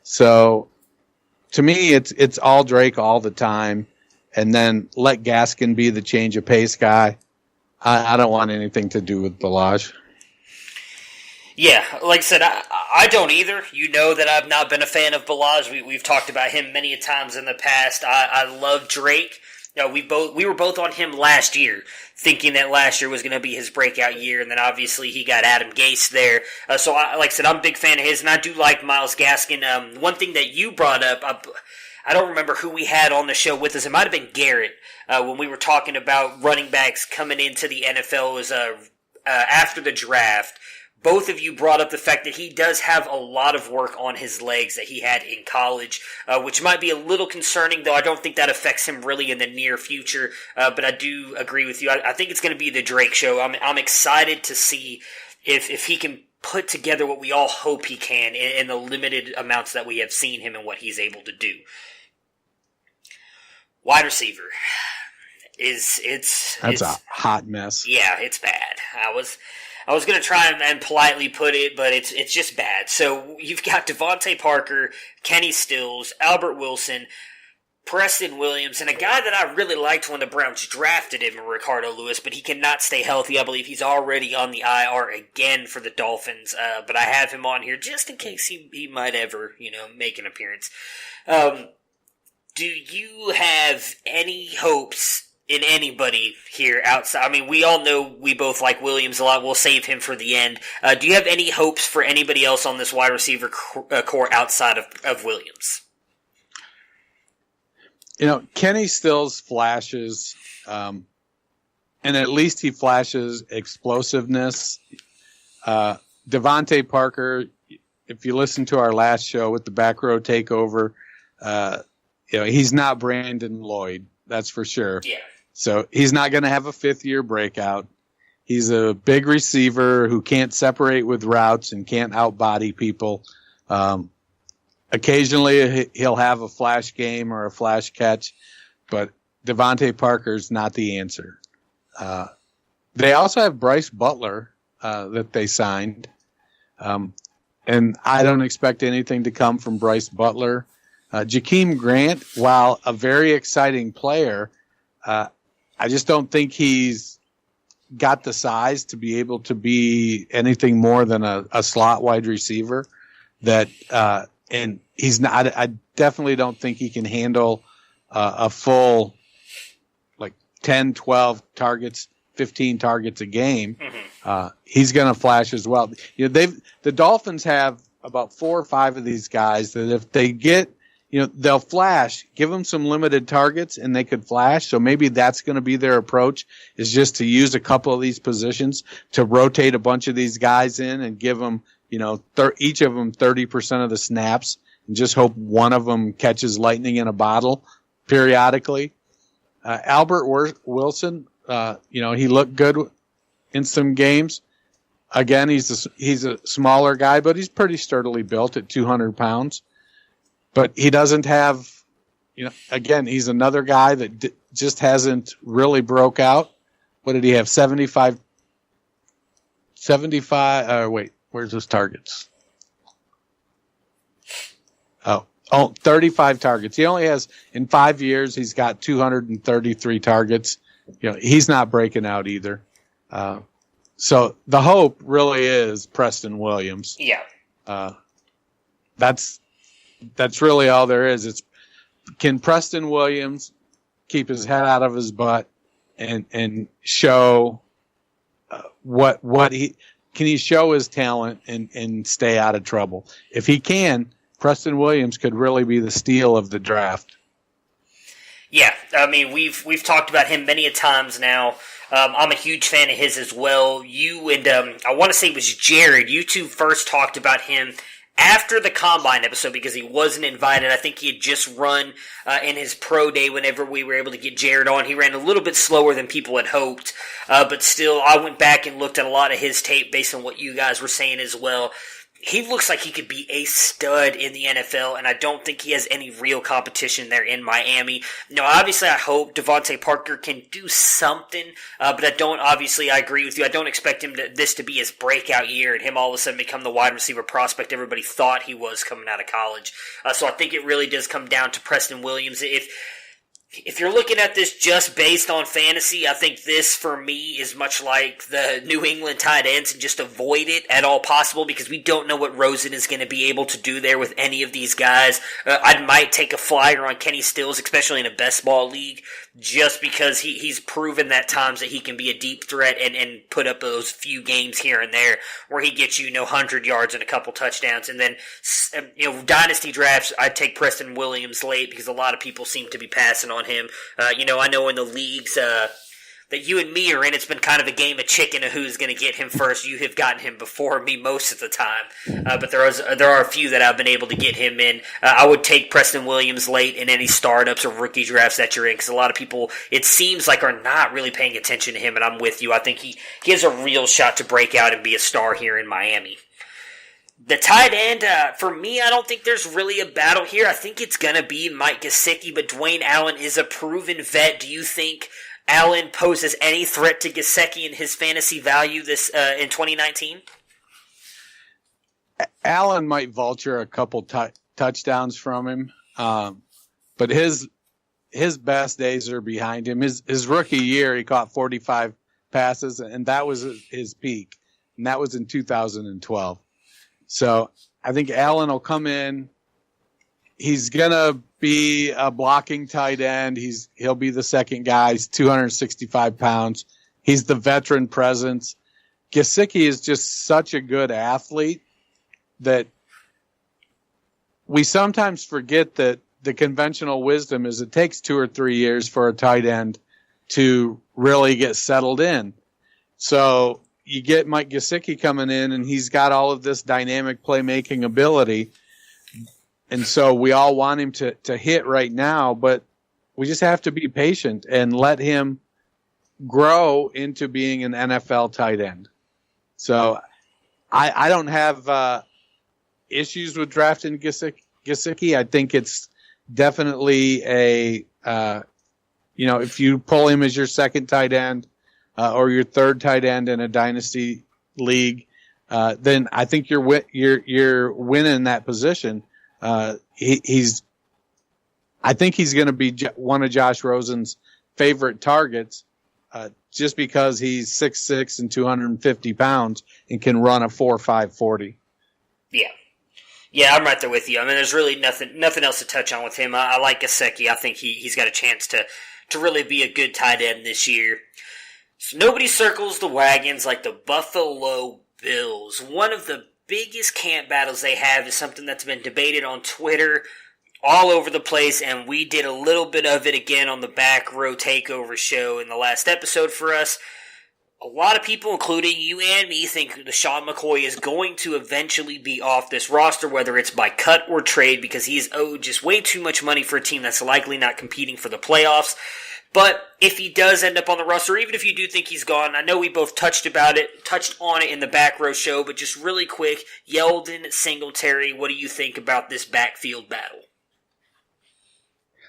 Speaker 8: So to me, it's all Drake all the time, and then let Gaskin be the change of pace guy. I don't want anything to do with Ballage.
Speaker 4: Yeah, like I said, I don't either. You know that I've not been a fan of Ballage. We've talked about him many a times in the past. I love Drake. We were both on him last year, thinking that last year was going to be his breakout year, and then obviously he got Adam Gase there. So, like I said, I'm a big fan of his, and I do like Myles Gaskin. One thing that you brought up, I don't remember who we had on the show with us. It might have been Garrett when we were talking about running backs coming into the NFL after the draft. Both of you brought up the fact that he does have a lot of work on his legs that he had in college, which might be a little concerning, though I don't think that affects him really in the near future. But I do agree with you. I think it's going to be the Drake show. I'm excited to see if he can put together what we all hope he can in the limited amounts that we have seen him and what he's able to do. Wide receiver
Speaker 8: That's a hot mess.
Speaker 4: Yeah, it's bad. I was going to try and politely put it, but it's just bad. So you've got Devontae Parker, Kenny Stills, Albert Wilson, Preston Williams, and a guy that I really liked when the Browns drafted him, Ricardo Lewis, but he cannot stay healthy. I believe he's already on the IR again for the Dolphins, but I have him on here just in case he might ever, make an appearance. Do you have any hopes in anybody here outside? I mean, we all know we both like Williams a lot. We'll save him for the end. Do you have any hopes for anybody else on this wide receiver core outside of Williams?
Speaker 8: Kenny Stills flashes, and at least he flashes explosiveness. Devontae Parker, if you listen to our last show with the back row takeover, he's not Brandon Lloyd, that's for sure.
Speaker 4: Yeah.
Speaker 8: So he's not going to have a 5th-year breakout. He's a big receiver who can't separate with routes and can't outbody people. Occasionally he'll have a flash game or a flash catch, but Devontae Parker's not the answer. They also have Bryce Butler that they signed. And I don't expect anything to come from Bryce Butler. Jakeem Grant, while a very exciting player, I just don't think he's got the size to be able to be anything more than a slot wide receiver. And he's not. I definitely don't think he can handle a full 10, 12 targets, 15 targets a game. He's going to flash as well. The Dolphins have about 4 or 5 of these guys that if they get, they'll flash, give them some limited targets and they could flash. So maybe that's going to be their approach, is just to use a couple of these positions to rotate a bunch of these guys in and give them, each of them 30% of the snaps and just hope one of them catches lightning in a bottle periodically. Albert Wilson, he looked good in some games. Again, he's a smaller guy, but he's pretty sturdily built at 200 pounds. But he doesn't have, again, he's another guy that just hasn't really broke out. What did he have? 75, where's his targets? 35 targets. He only has, in 5 years, he's got 233 targets. He's not breaking out either. So the hope really is Preston Williams.
Speaker 4: Yeah.
Speaker 8: That's really all there is. Can Preston Williams keep his head out of his butt and show what he can he show his talent and stay out of trouble? If he can, Preston Williams could really be the steal of the draft.
Speaker 4: Yeah, I mean, we've talked about him many a times now. I'm a huge fan of his as well. You and I want to say it was Jared. You two first talked about him after the Combine episode because he wasn't invited. I think he had just run in his pro day whenever we were able to get Jared on. He ran a little bit slower than people had hoped, but still, I went back and looked at a lot of his tape based on what you guys were saying as well. He looks like he could be a stud in the NFL, and I don't think he has any real competition there in Miami. Obviously, I hope Devontae Parker can do something, but I agree with you. I don't expect this to be his breakout year and him all of a sudden become the wide receiver prospect everybody thought he was coming out of college. So I think it really does come down to Preston Williams. If you're looking at this just based on fantasy, I think this, for me, is much like the New England tight ends and just avoid it at all possible because we don't know what Rosen is going to be able to do there with any of these guys. I might take a flyer on Kenny Stills, especially in a best ball league, just because he's proven at times that he can be a deep threat and put up those few games here and there where he gets 100 yards and a couple touchdowns. And then, dynasty drafts, I'd take Preston Williams late because a lot of people seem to be passing on him. I know in the leagues that you and me are in, it's been kind of a game of chicken of who's going to get him first. You have gotten him before me most of the time, but there are a few that I've been able to get him in. I would take Preston Williams late in any startups or rookie drafts that you're in because a lot of people, it seems like, are not really paying attention to him, and I'm with you. I think he has a real shot to break out and be a star here in Miami. The tight end, for me, I don't think there's really a battle here. I think it's going to be Mike Gesicki, but Dwayne Allen is a proven vet. Do you think Allen poses any threat to Gesicki and his fantasy value this in 2019?
Speaker 8: Allen might vulture a couple touchdowns from him, but his best days are behind him. His rookie year, he caught 45 passes, and that was his peak, and that was in 2012. So I think Allen will come in. He's going to be a blocking tight end. He'll be the second guy. He's 265 pounds. He's the veteran presence. Gesicki is just such a good athlete that we sometimes forget that the conventional wisdom is it takes 2 or 3 years for a tight end to really get settled in. So you get Mike Gesicki coming in, and he's got all of this dynamic playmaking ability. And so we all want him to hit right now, but we just have to be patient and let him grow into being an NFL tight end. So I don't have issues with drafting Gesicki. I think it's definitely a, if you pull him as your second tight end or your third tight end in a dynasty league, then I think you're winning that position. I think he's going to be one of Josh Rosen's favorite targets, just because he's 6'6" and 250 pounds and can run a 4.5 40.
Speaker 4: Yeah, I'm right there with you. I mean, there's really nothing else to touch on with him. I like Gesicki. I think he's got a chance to really be a good tight end this year. So nobody circles the wagons like the Buffalo Bills. One of the biggest camp battles they have is something that's been debated on Twitter all over the place, and we did a little bit of it again on the Back Row Takeover show in the last episode for us. A lot of people, including you and me, think LeSean McCoy is going to eventually be off this roster, whether it's by cut or trade, because he's owed just way too much money for a team that's likely not competing for the playoffs. But if he does end up on the roster, even if you do think he's gone, I know we both touched on it in the Back Row show, but just really quick, Yeldon, Singletary, what do you think about this backfield battle?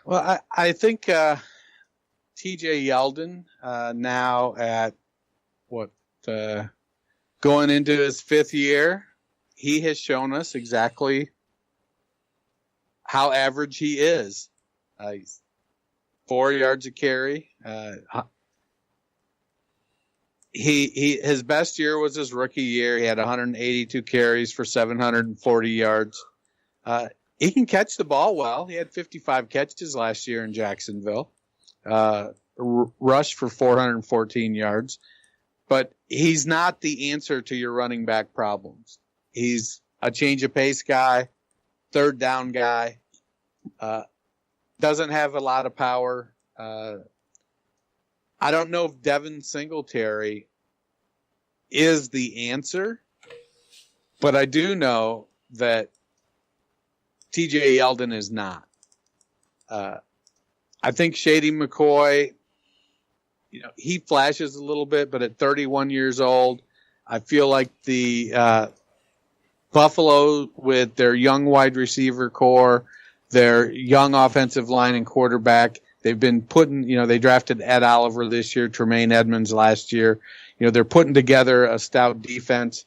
Speaker 8: Well, I think T.J. Yeldon now at going into his fifth year, he has shown us exactly how average he is. He's 4 yards a carry. His best year was his rookie year. He had 182 carries for 740 yards. He can catch the ball well. He had 55 catches last year in Jacksonville. Rushed for 414 yards. But he's not the answer to your running back problems. He's a change of pace guy, third down guy, doesn't have a lot of power. I don't know if Devin Singletary is the answer, but I do know that T.J. Yeldon is not. I think Shady McCoy, he flashes a little bit, but at 31 years old, I feel like the Buffalo, with their young wide receiver core, their young offensive line and quarterback, they've been putting, they drafted Ed Oliver this year, Tremaine Edmonds last year. They're putting together a stout defense.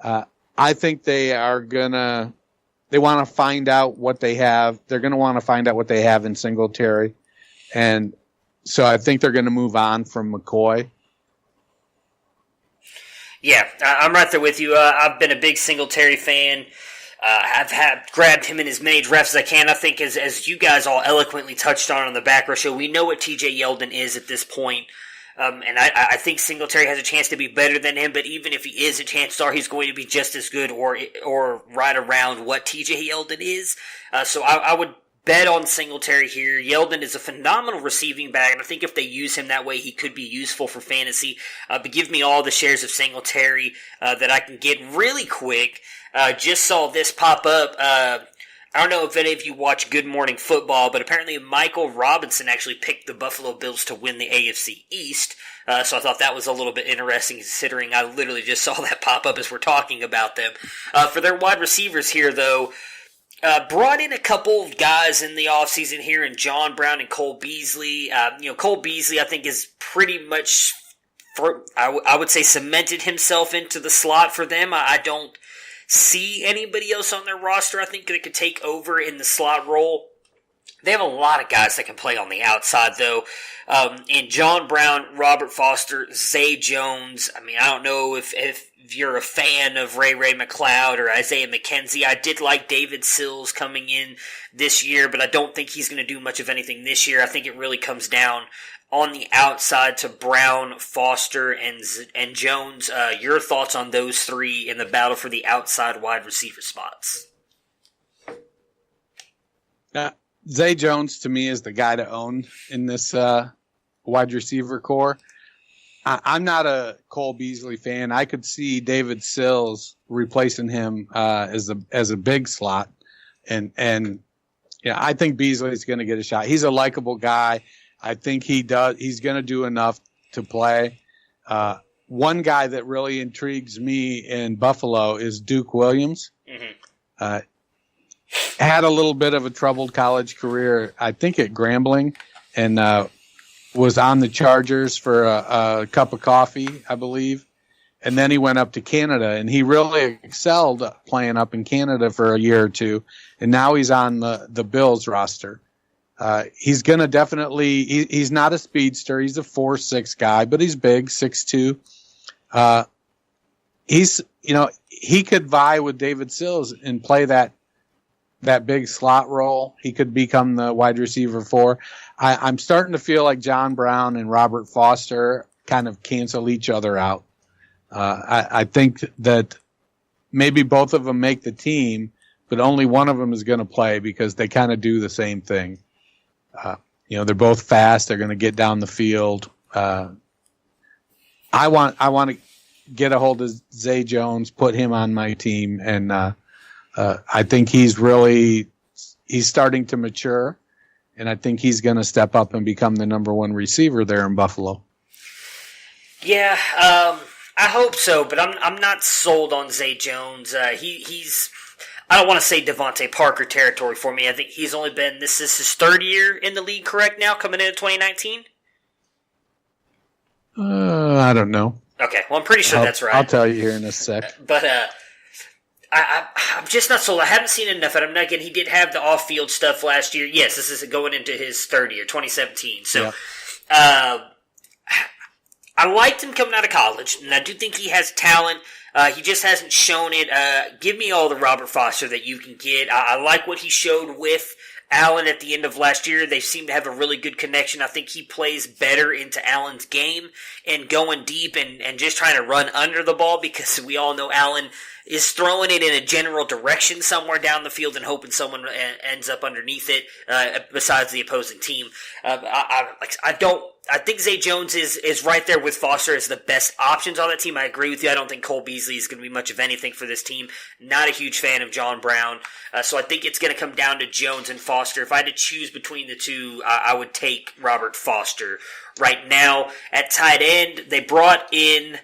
Speaker 8: I think they want to find out what they have. They're going to want to find out what they have in Singletary. And so I think they're going to move on from McCoy.
Speaker 4: Yeah, I'm right there with you. I've been a big Singletary fan. I've grabbed him in as many drafts as I can. I think as you guys all eloquently touched on the Back Row show, we know what T.J. Yeldon is at this point. And I think Singletary has a chance to be better than him, but even if he is, chances are he's going to be just as good or right around what T.J. Yeldon is. So I would bet on Singletary here. Yeldon is a phenomenal receiving back, and I think if they use him that way, he could be useful for fantasy. But give me all the shares of Singletary that I can get really quick. Just saw this pop up. I don't know if any of you watch Good Morning Football, but apparently Michael Robinson actually picked the Buffalo Bills to win the AFC East. So I thought that was a little bit interesting, considering I literally just saw that pop up as we're talking about them. For their wide receivers here, though, brought in a couple of guys in the offseason here in John Brown and Cole Beasley. Cole Beasley, I think, is pretty much, I would say, cemented himself into the slot for them. I don't see anybody else on their roster I think that could take over in the slot role. They have a lot of guys that can play on the outside, though. In John Brown, Robert Foster, Zay Jones. I mean, I don't know if you're a fan of Ray McLeod or Isaiah McKenzie. I did like David Sills coming in this year, but I don't think he's going to do much of anything this year. I think it really comes down on the outside to Brown, Foster, and Jones. Your thoughts on those three in the battle for the outside wide receiver spots?
Speaker 8: Zay Jones, to me, is the guy to own in this wide receiver core. I'm not a Cole Beasley fan. I could see David Sills replacing him as a big slot, and I think Beasley's going to get a shot. He's a likable guy. I think he's going to do enough to play. One guy that really intrigues me in Buffalo is Duke Williams. Mm-hmm. Had a little bit of a troubled college career, I think, at Grambling, and was on the Chargers for a cup of coffee, I believe. And then he went up to Canada, and he really excelled playing up in Canada for a year or two. And now he's on the Bills roster. He's going to definitely, he's not a speedster. He's a 4'6" guy, but he's big, 6'2". He could vie with David Sills and play that big slot role. He could become the wide receiver 4. I'm starting to feel like John Brown and Robert Foster kind of cancel each other out. I think that maybe both of them make the team, but only one of them is going to play because they kind of do the same thing. They're both fast. They're going to get down the field. I want to get a hold of Zay Jones, put him on my team, and I think he's starting to mature, and I think he's going to step up and become the number 1 receiver there in Buffalo.
Speaker 4: Yeah, I hope so, but I'm not sold on Zay Jones. He's I don't want to say Devontae Parker territory for me. I think he's only been, this is his 3rd year in the league, correct now, coming into 2019?
Speaker 8: I don't know.
Speaker 4: Okay, well, I'm pretty sure that's right.
Speaker 8: I'll tell you here in a sec.
Speaker 4: But I'm just not sold. I haven't seen enough of him. Again, he did have the off-field stuff last year. Yes, this is going into his 3rd year, 2017. So, yeah. I liked him coming out of college, and I do think he has talent. He just hasn't shown it. Give me all the Robert Foster that you can get. I like what he showed with Allen at the end of last year. They seem to have a really good connection. I think he plays better into Allen's game and going deep and just trying to run under the ball, because we all know Allen is throwing it in a general direction somewhere down the field and hoping someone ends up underneath it, besides the opposing team. I think Zay Jones is right there with Foster as the best options on that team. I agree with you. I don't think Cole Beasley is going to be much of anything for this team. Not a huge fan of John Brown. So I think it's going to come down to Jones and Foster. If I had to choose between the two, I would take Robert Foster. Right now, at tight end, they brought in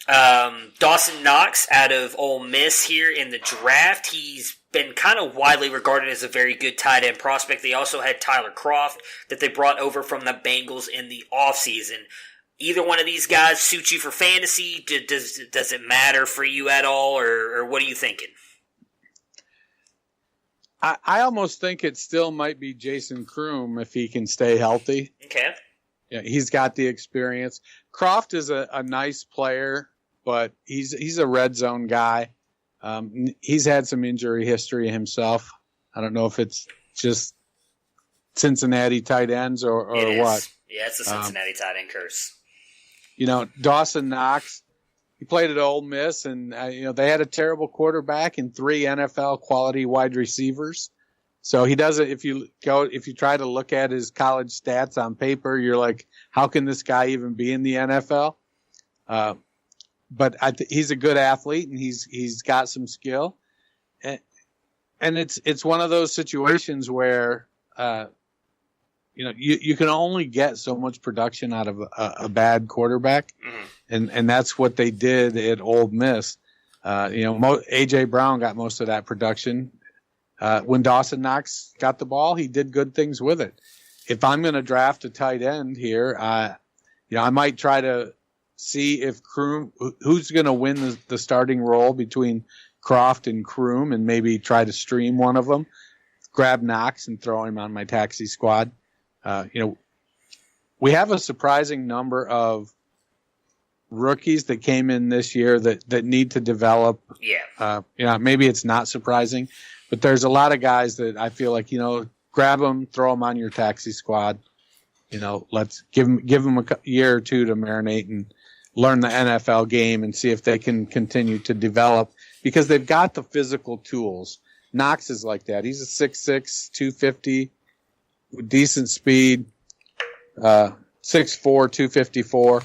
Speaker 4: Dawson Knox out of Ole Miss here in the draft. He's been kind of widely regarded as a very good tight end prospect. They also had Tyler Kroft that they brought over from the Bengals in the offseason. Either one of these guys suit you for fantasy? Does it matter for you at all, or what are you thinking?
Speaker 8: I almost think it still might be Jason Kroom if he can stay healthy.
Speaker 4: Okay.
Speaker 8: Yeah, he's got the experience. Kroft is a nice player, but he's a red zone guy. He's had some injury history himself. I don't know if it's just Cincinnati tight ends or what.
Speaker 4: Yeah, it's the Cincinnati tight end curse.
Speaker 8: Dawson Knox, he played at Ole Miss, and they had a terrible quarterback and 3 NFL quality wide receivers. So he doesn't. If you try to look at his college stats on paper, you're like, how can this guy even be in the NFL? But he's a good athlete, and he's got some skill, and it's one of those situations where you can only get so much production out of a bad quarterback, and that's what they did at Ole Miss. AJ Brown got most of that production. When Dawson Knox got the ball, he did good things with it. If I'm going to draft a tight end here, I might try to see if Kroom, who's going to win the starting role between Kroft and Kroom, and maybe try to stream one of them, grab Knox and throw him on my taxi squad. We have a surprising number of rookies that came in this year that need to develop. Yeah. Maybe it's not surprising, but there's a lot of guys that I feel like, grab them, throw them on your taxi squad. Let's give them a year or two to marinate and learn the NFL game and see if they can continue to develop, because they've got the physical tools. Knox is like that. He's a 6'6", 250 with decent speed, 6'4", 254,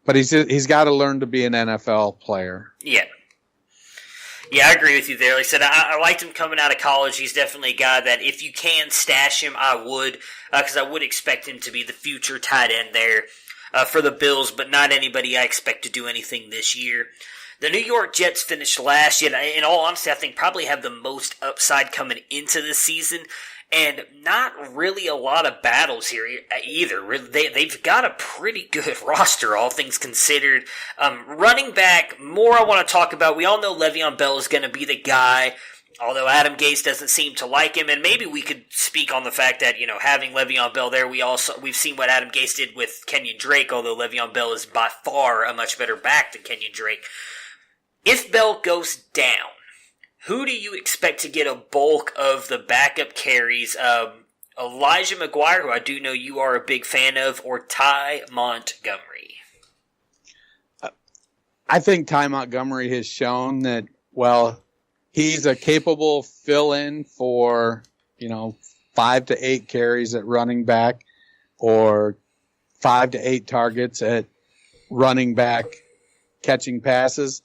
Speaker 8: But he's got to learn to be an NFL player.
Speaker 4: Yeah. Yeah, I agree with you there. Like I said, I liked him coming out of college. He's definitely a guy that if you can stash him, I would, because I would expect him to be the future tight end there for the Bills, but not anybody I expect to do anything this year. The New York Jets finished last, yet in all honesty, I think probably have the most upside coming into this season. And not really a lot of battles here either. They've got a pretty good roster, all things considered. Running back, more I want to talk about. We all know Le'Veon Bell is going to be the guy, although Adam Gase doesn't seem to like him. And maybe we could speak on the fact that, having Le'Veon Bell there, we've seen what Adam Gase did with Kenyon Drake, although Le'Veon Bell is by far a much better back than Kenyon Drake. If Bell goes down, who do you expect to get a bulk of the backup carries? Elijah McGuire, who I do know you are a big fan of, or Ty Montgomery?
Speaker 8: I think Ty Montgomery has shown that, he's a capable fill-in for, 5 to 8 carries at running back or 5 to 8 targets at running back catching passes.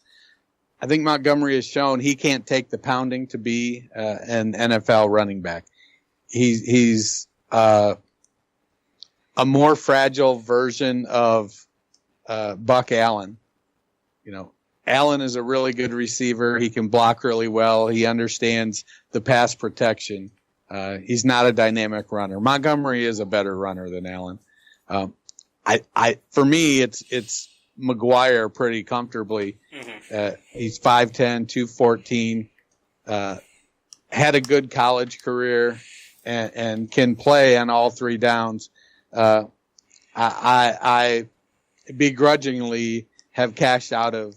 Speaker 8: I think Montgomery has shown he can't take the pounding to be an NFL running back. He's a more fragile version of Buck Allen. Allen is a really good receiver. He can block really well. He understands the pass protection. He's not a dynamic runner. Montgomery is a better runner than Allen. For me, it's McGuire pretty comfortably. He's 5'10", 214, had a good college career and can play on all 3 downs. I begrudgingly have cashed out of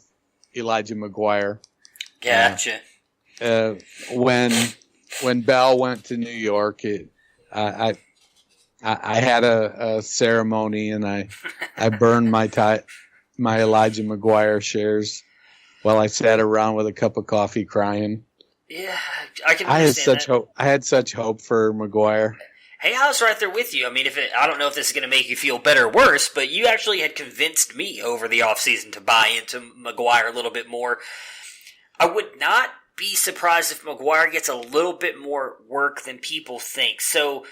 Speaker 8: Elijah McGuire.
Speaker 4: Gotcha.
Speaker 8: When Bell went to New York, I had a ceremony and I burned my Elijah McGuire shares while I sat around with a cup of coffee crying.
Speaker 4: Yeah, I can understand that.
Speaker 8: I had such hope for McGuire.
Speaker 4: Hey, I was right there with you. I mean, I don't know if this is going to make you feel better or worse, but you actually had convinced me over the offseason to buy into McGuire a little bit more. I would not be surprised if McGuire gets a little bit more work than people think. So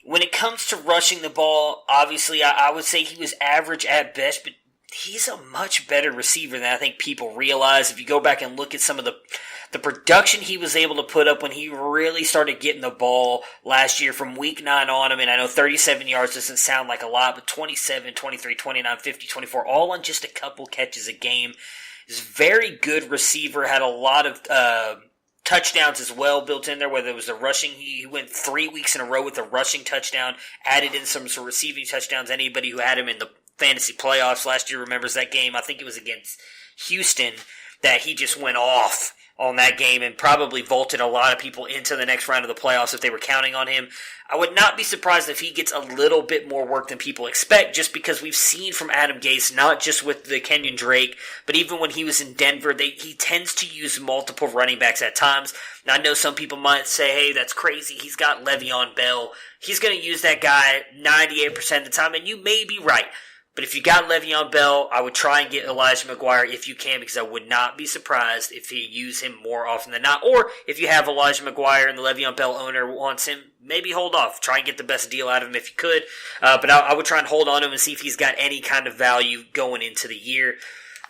Speaker 4: when it comes to rushing the ball, obviously I would say he was average at best, but he's a much better receiver than I think people realize. If you go back and look at some of the production he was able to put up when he really started getting the ball last year from week 9 on, I mean, I know 37 yards doesn't sound like a lot, but 27, 23, 29, 50, 24, all on just a couple catches a game. He's a very good receiver, had a lot of touchdowns as well built in there, whether it was the rushing. He went 3 weeks in a row with a rushing touchdown, added in some receiving touchdowns. Anybody who had him in the fantasy playoffs last year remembers that game. I think it was against Houston that he just went off on that game and probably vaulted a lot of people into the next round of the playoffs if they were counting on him. I would not be surprised if he gets a little bit more work than people expect, just because we've seen from Adam Gase, not just with the Kenyon Drake, but even when he was in Denver, he tends to use multiple running backs at times. Now, I know some people might say, hey, that's crazy. He's got Le'Veon Bell. He's going to use that guy 98% of the time, and you may be right. But if you got Le'Veon Bell, I would try and get Elijah McGuire if you can, because I would not be surprised if you use him more often than not. Or if you have Elijah McGuire and the Le'Veon Bell owner wants him, maybe hold off. Try and get the best deal out of him if you could. But I would try and hold on to him and see if he's got any kind of value going into the year.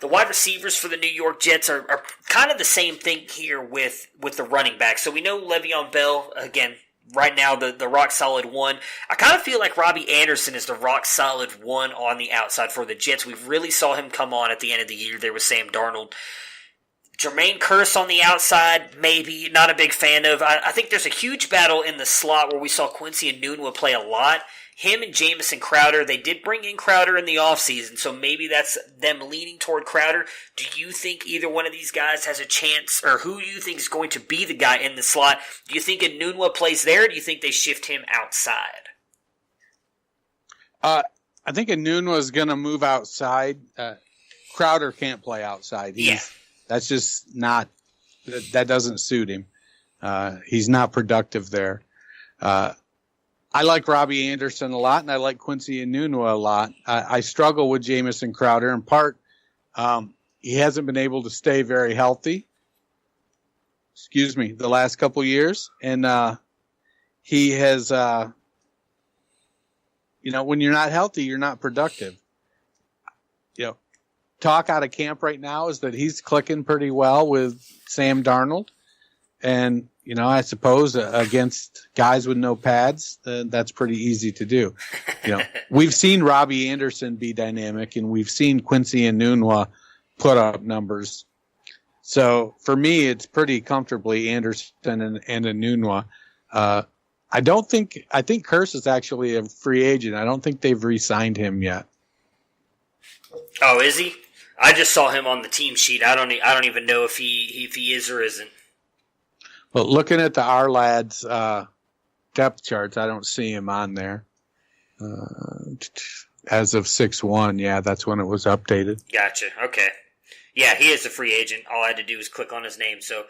Speaker 4: The wide receivers for the New York Jets are kind of the same thing here with the running back. So we know Le'Veon Bell, again, right now, the rock-solid one. I kind of feel like Robbie Anderson is the rock-solid one on the outside for the Jets. We really saw him come on at the end of the year there with Sam Darnold. Jermaine Kearse on the outside, maybe. Not a big fan of. I think there's a huge battle in the slot where we saw Quincy Enunwa play a lot. Him and Jamison Crowder, they did bring in Crowder in the offseason, so maybe that's them leaning toward Crowder. Do you think either one of these guys has a chance, or who do you think is going to be the guy in the slot? Do you think Enunwa plays there, or do you think they shift him outside?
Speaker 8: I think Enunwa is going to move outside. Crowder can't play outside. That's just not – that doesn't suit him. He's not productive there. I like Robbie Anderson a lot, and I like Quincy Enunwa a lot. I struggle with Jamison Crowder. In part, he hasn't been able to stay very healthy. the last couple years, and he has, when you're not healthy, you're not productive. Talk out of camp right now is that he's clicking pretty well with Sam Darnold, and I suppose against guys with no pads, that's pretty easy to do. We've seen Robbie Anderson be dynamic, and we've seen Quincy Enunwa put up numbers. So for me, it's pretty comfortably Anderson and Enunwa. I think Curse is actually a free agent. I don't think they've re-signed him yet.
Speaker 4: Oh, is he? I just saw him on the team sheet. I don't even know if he is or isn't.
Speaker 8: But looking at the R Lads depth charts, I don't see him on there. As of 6/1, yeah, that's when it was updated.
Speaker 4: Gotcha. Okay. Yeah, he is a free agent. All I had to do was click on his name, so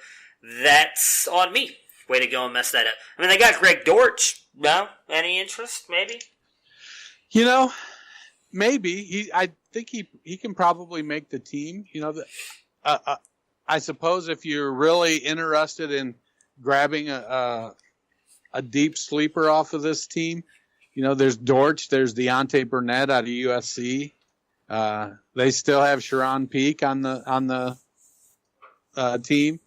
Speaker 4: that's on me. Way to go and mess that up. I mean, they got Greg Dortch. No? Any interest, maybe?
Speaker 8: Maybe. I think he can probably make the team. I suppose if you're really interested in grabbing a deep sleeper off of this team, there's Dortch, there's Deontay Burnett out of USC. They still have Sharon Peak on the team.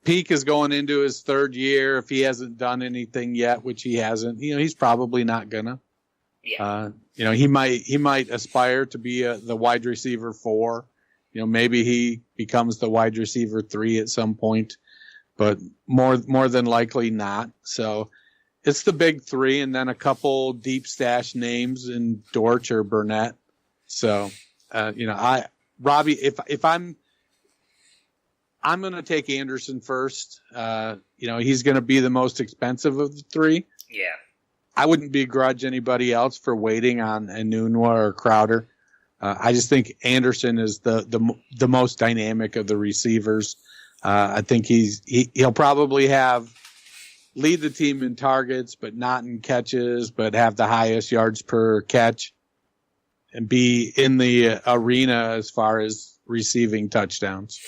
Speaker 8: Peak is going into his third year. If he hasn't done anything yet, which he hasn't, he's probably not gonna.
Speaker 4: Yeah.
Speaker 8: He might aspire to be the wide receiver 4. Maybe he becomes the wide receiver 3 at some point, but more than likely not. So it's the big 3, and then a couple deep stash names in Dortch or Burnett. So, Robbie, if I'm going to take Anderson first. He's going to be the most expensive of the 3.
Speaker 4: Yeah.
Speaker 8: I wouldn't begrudge anybody else for waiting on Enunwa or Crowder. I just think Anderson is the most dynamic of the receivers. I think he'll probably lead the team in targets, but not in catches, but have the highest yards per catch and be in the arena as far as receiving touchdowns.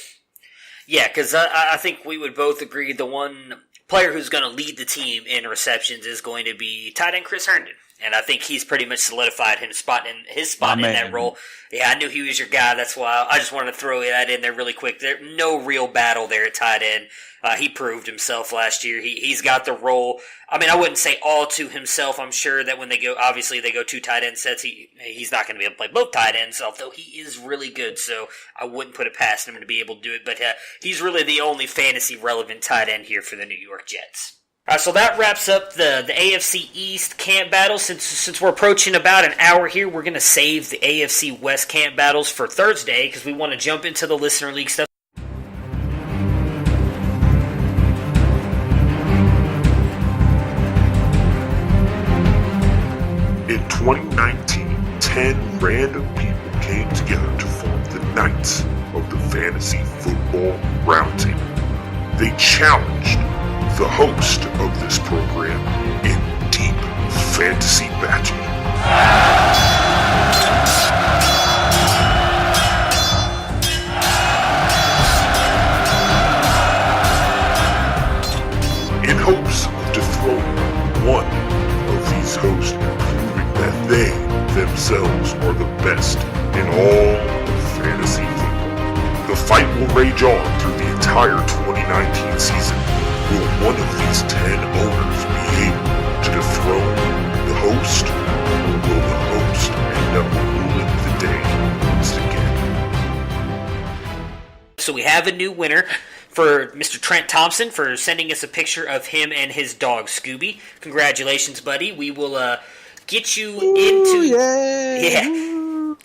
Speaker 4: Yeah, because I think we would both agree the one player who's going to lead the team in receptions is going to be tight end Chris Herndon. And I think he's pretty much solidified his spot in that role. Yeah, I knew he was your guy. That's why I just wanted to throw that in there really quick. There's no real battle there at tight end. He proved himself last year. He's got the role. I mean, I wouldn't say all to himself. I'm sure that when they go 2 tight end sets, he's not going to be able to play both tight ends, although he is really good. So I wouldn't put it past him to be able to do it. But he's really the only fantasy relevant tight end here for the New York Jets. All right, so that wraps up the AFC East camp battles. Since we're approaching about an hour here, we're going to save the AFC West camp battles for Thursday because we want to jump into the Listener League stuff.
Speaker 2: In 2019, 10 random people came together to form the Knights of the Fantasy Football Roundtable. They challenged the host of this program in deep fantasy battle. In hopes of dethroning one of these hosts and proving that they themselves are the best in all of fantasy football. The fight will rage on through the entire 2019 season. Will one of these 10 owners be able to dethrone the host, or will the host end up ruling the day once again?
Speaker 4: So we have a new winner for Mr. Trent Thompson for sending us a picture of him and his dog Scooby. Congratulations, buddy. We will get you into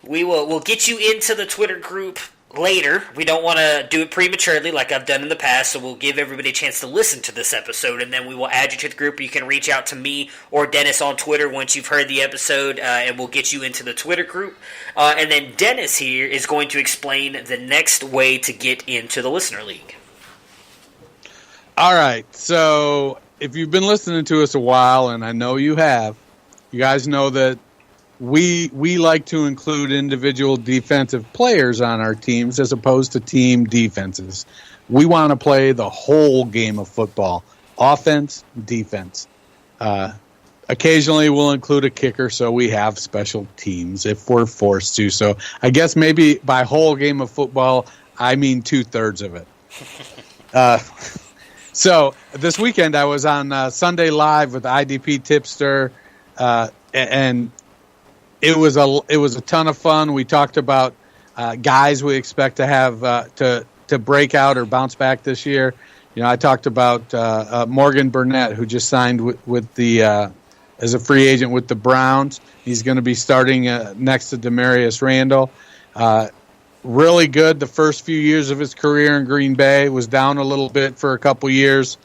Speaker 4: we'll get you into the Twitter group later. We don't want to do it prematurely like I've done in the past, so we'll give everybody a chance to listen to this episode, and then we will add you to the group. You can reach out to me or Dennis on Twitter once you've heard the episode, and we'll get you into the Twitter group. And then Dennis here is going to explain the next way to get into the Listener League.
Speaker 8: All right, so if you've been listening to us a while, and I know you have, you guys know that we like to include individual defensive players on our teams as opposed to team defenses. we want to play the whole game of football, offense, defense. Occasionally we'll include a kicker, so we have special teams if we're forced to. So I guess maybe by whole game of football, I mean 2/3 of it. So this weekend I was on Sunday Live with IDP Tipster, and it was a ton of fun. We talked about guys we expect to have to break out or bounce back this year. You know, I talked about Morgan Burnett, who just signed with the as a free agent with the Browns. He's going to be starting next to Demarius Randall. Really good the first few years of his career in Green Bay. Was down a little bit for a couple years.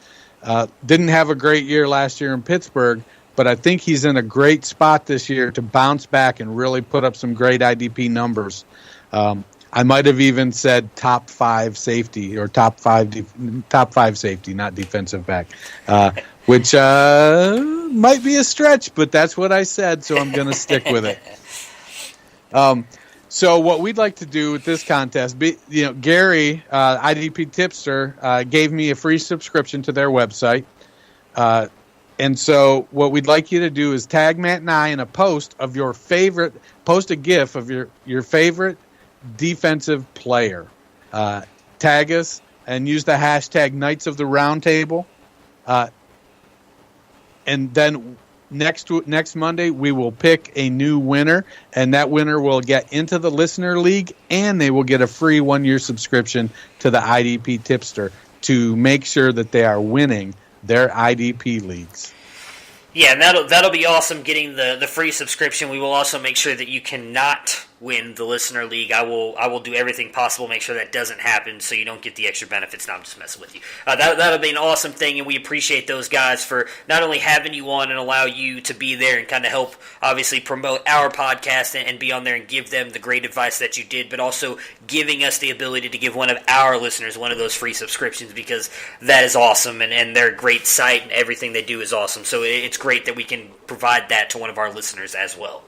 Speaker 8: Didn't have a great year last year in Pittsburgh, but I think he's in a great spot this year to bounce back and really put up some great IDP numbers. I might have even said top 5 safety or top five safety, not defensive back, which might be a stretch, but that's what I said, so I'm going to stick with it. So what we'd like to do with this contest, Gary, IDP Tipster, gave me a free subscription to their website. And so what we'd like you to do is tag Matt and I in a post of your favorite, post a GIF of your favorite defensive player. Tag us and use the hashtag Knights of the Round Table. And then next Monday, we will pick a new winner, and that winner will get into the Listener League, and they will get a free 1-year subscription to the IDP Tipster to make sure that they are winning their IDP leagues.
Speaker 4: Yeah, and that'll be awesome getting the free subscription. We will also make sure that you cannot win the Listener League. I will do everything possible to make sure that doesn't happen so you don't get the extra benefits. No, I'm just messing with you. That'll be an awesome thing, and we appreciate those guys for not only having you on and allow you to be there and kind of help, obviously, promote our podcast and be on there and give them the great advice that you did, but also giving us the ability to give one of our listeners one of those free subscriptions, because that is awesome, and they're a great site, and everything they do is awesome. So it's great that we can provide that to one of our listeners as well.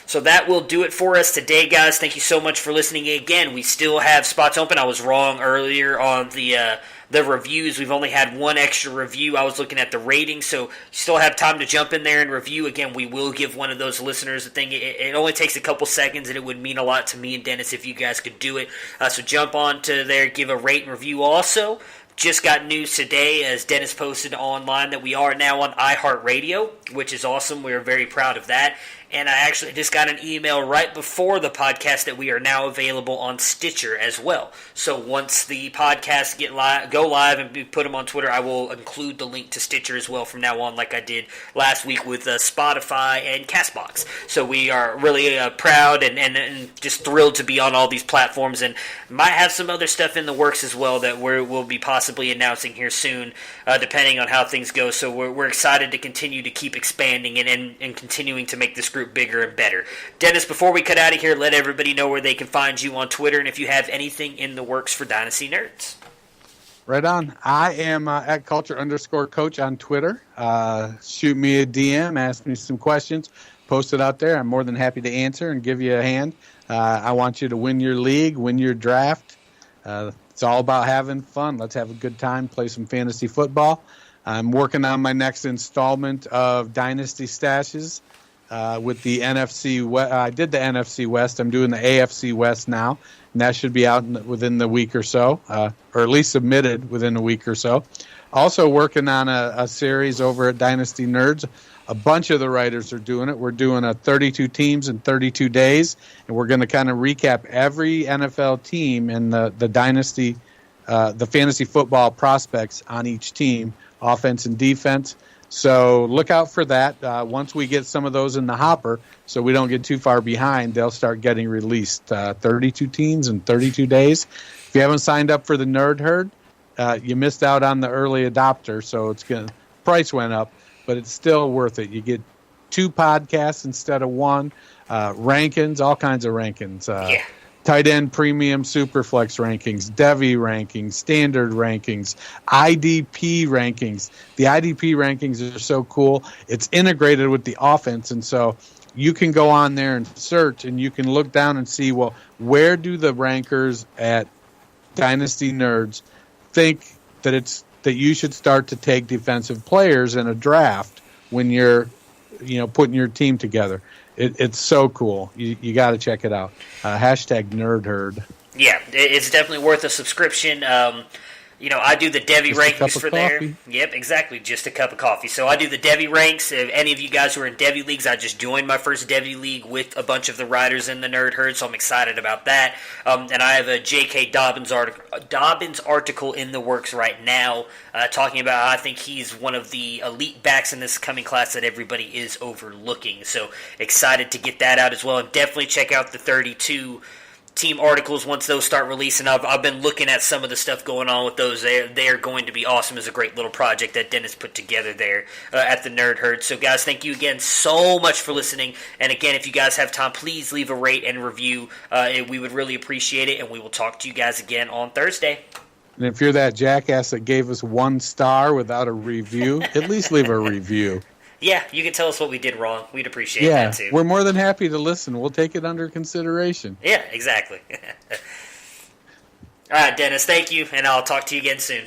Speaker 4: So that will do it for us today, guys. Thank you so much for listening again. We still have spots open. I was wrong earlier on the reviews. We've only had one extra review. I was looking at the ratings, so you still have time to jump in there and review. Again, we will give one of those listeners a thing. It only takes a couple seconds, and it would mean a lot to me and Dennis if you guys could do it. So jump on to there, give a rate and review also. Just got news today, as Dennis posted online, that we are now on iHeartRadio, which is awesome. We are very proud of that. And I actually just got an email right before the podcast that we are now available on Stitcher as well. So once the podcasts go live and put them on Twitter, I will include the link to Stitcher as well from now on, like I did last week with Spotify and CastBox. So we are really proud and just thrilled to be on all these platforms, and might have some other stuff in the works as well that we'll be possibly announcing here soon, depending on how things go. So we're excited to continue to keep expanding and continuing to make this group bigger and better. Dennis, before we cut out of here, let everybody know where they can find you on Twitter, and if you have anything in the works for Dynasty Nerds.
Speaker 8: Right on. I am at culture_coach on Twitter. Shoot me a DM, ask me some questions, post it out there. I'm more than happy to answer and give you a hand. I want you to win your league, win your draft. It's all about having fun. Let's have a good time, play some fantasy football. I'm working on my next installment of Dynasty Stashes. With the NFC West. I did the NFC West. I'm doing the AFC West now, and that should be out within the week or so, or at least submitted within a week or so. Also working on a series over at Dynasty Nerds. A bunch of the writers are doing it. We're doing 32 teams in 32 days, and we're going to kind of recap every NFL team and the Dynasty, the fantasy football prospects on each team, offense and defense. So look out for that. Once we get some of those in the hopper, so we don't get too far behind, they'll start getting released. 32 teams in 32 days. If you haven't signed up for the Nerd Herd, you missed out on the early adopter, so price went up, but it's still worth it. You get 2 podcasts instead of 1. Rankings, all kinds of rankings.
Speaker 4: Yeah.
Speaker 8: Tight end premium superflex rankings, Devi rankings, standard rankings, IDP rankings. The IDP rankings are so cool. It's integrated with the offense, and so you can go on there and search, and you can look down and see, well, where do the rankers at Dynasty nerds think that you should start to take defensive players in a draft when you're, putting your team together. It's so cool. You got to check it out. Hashtag nerd herd.
Speaker 4: Yeah, it's definitely worth a subscription. I do the Devi rankings for there. Yep, exactly. Just a cup of coffee. So I do the Devi ranks. If any of you guys who are in Devi leagues, I just joined my first Devi league with a bunch of the writers in the Nerd Herd, so I'm excited about that. And I have a J.K. Dobbins article in the works right now, talking about how I think he's one of the elite backs in this coming class that everybody is overlooking. So excited to get that out as well. And definitely check out the 32 team articles once those start releasing. I've been looking at some of the stuff going on with those. They are going to be awesome. It's a great little project that Dennis put together there at the Nerd Herd. So guys, thank you again so much for listening. And again, if you guys have time, please leave a rate and review. We would really appreciate it, and we will talk to you guys again on Thursday.
Speaker 8: And if you're that jackass that gave us 1 star without a review, at least leave a review.
Speaker 4: Yeah, you can tell us what we did wrong. We'd appreciate that, too.
Speaker 8: We're more than happy to listen. We'll take it under consideration.
Speaker 4: Yeah, exactly. All right, Dennis, thank you, and I'll talk to you again soon.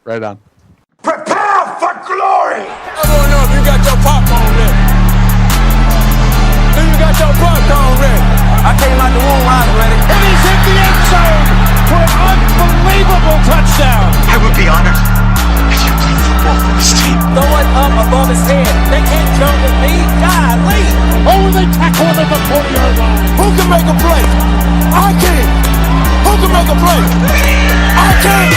Speaker 8: Right on.
Speaker 3: Prepare for glory! I don't know if you got your popcorn ready. Do you got your popcorn ready? I came out the womb, I was ready. And he's hit the end zone for an unbelievable touchdown. I would be honored if you played football for this team. Throw it up above his head. They can't jump with me. Golly! Oh, they tackle him at the 40-yard line. Who can make a play? I can. Who can make a play? I can.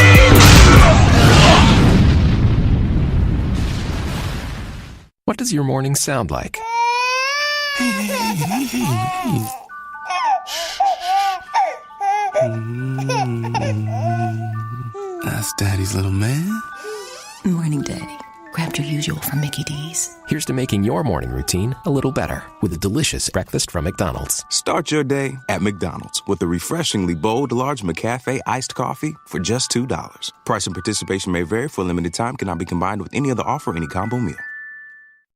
Speaker 9: What does your morning sound like? That's Daddy's little man.
Speaker 10: Morning, Daddy. Grabbed your usual from Mickey D's.
Speaker 9: Here's to making your morning routine a little better with a delicious breakfast from McDonald's.
Speaker 11: Start your day at McDonald's with a refreshingly bold, large McCafe iced coffee for just $2. Price and participation may vary. For a limited time, cannot be combined with any other offer or any combo meal.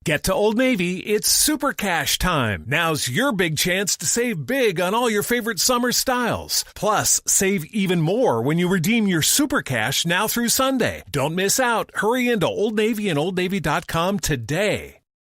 Speaker 12: Get to Old Navy, it's Super Cash time. Now's your big chance to save big on all your favorite summer styles. Plus, save even more when you redeem your Super Cash now through Sunday. Don't miss out. Hurry into Old Navy and OldNavy.com today.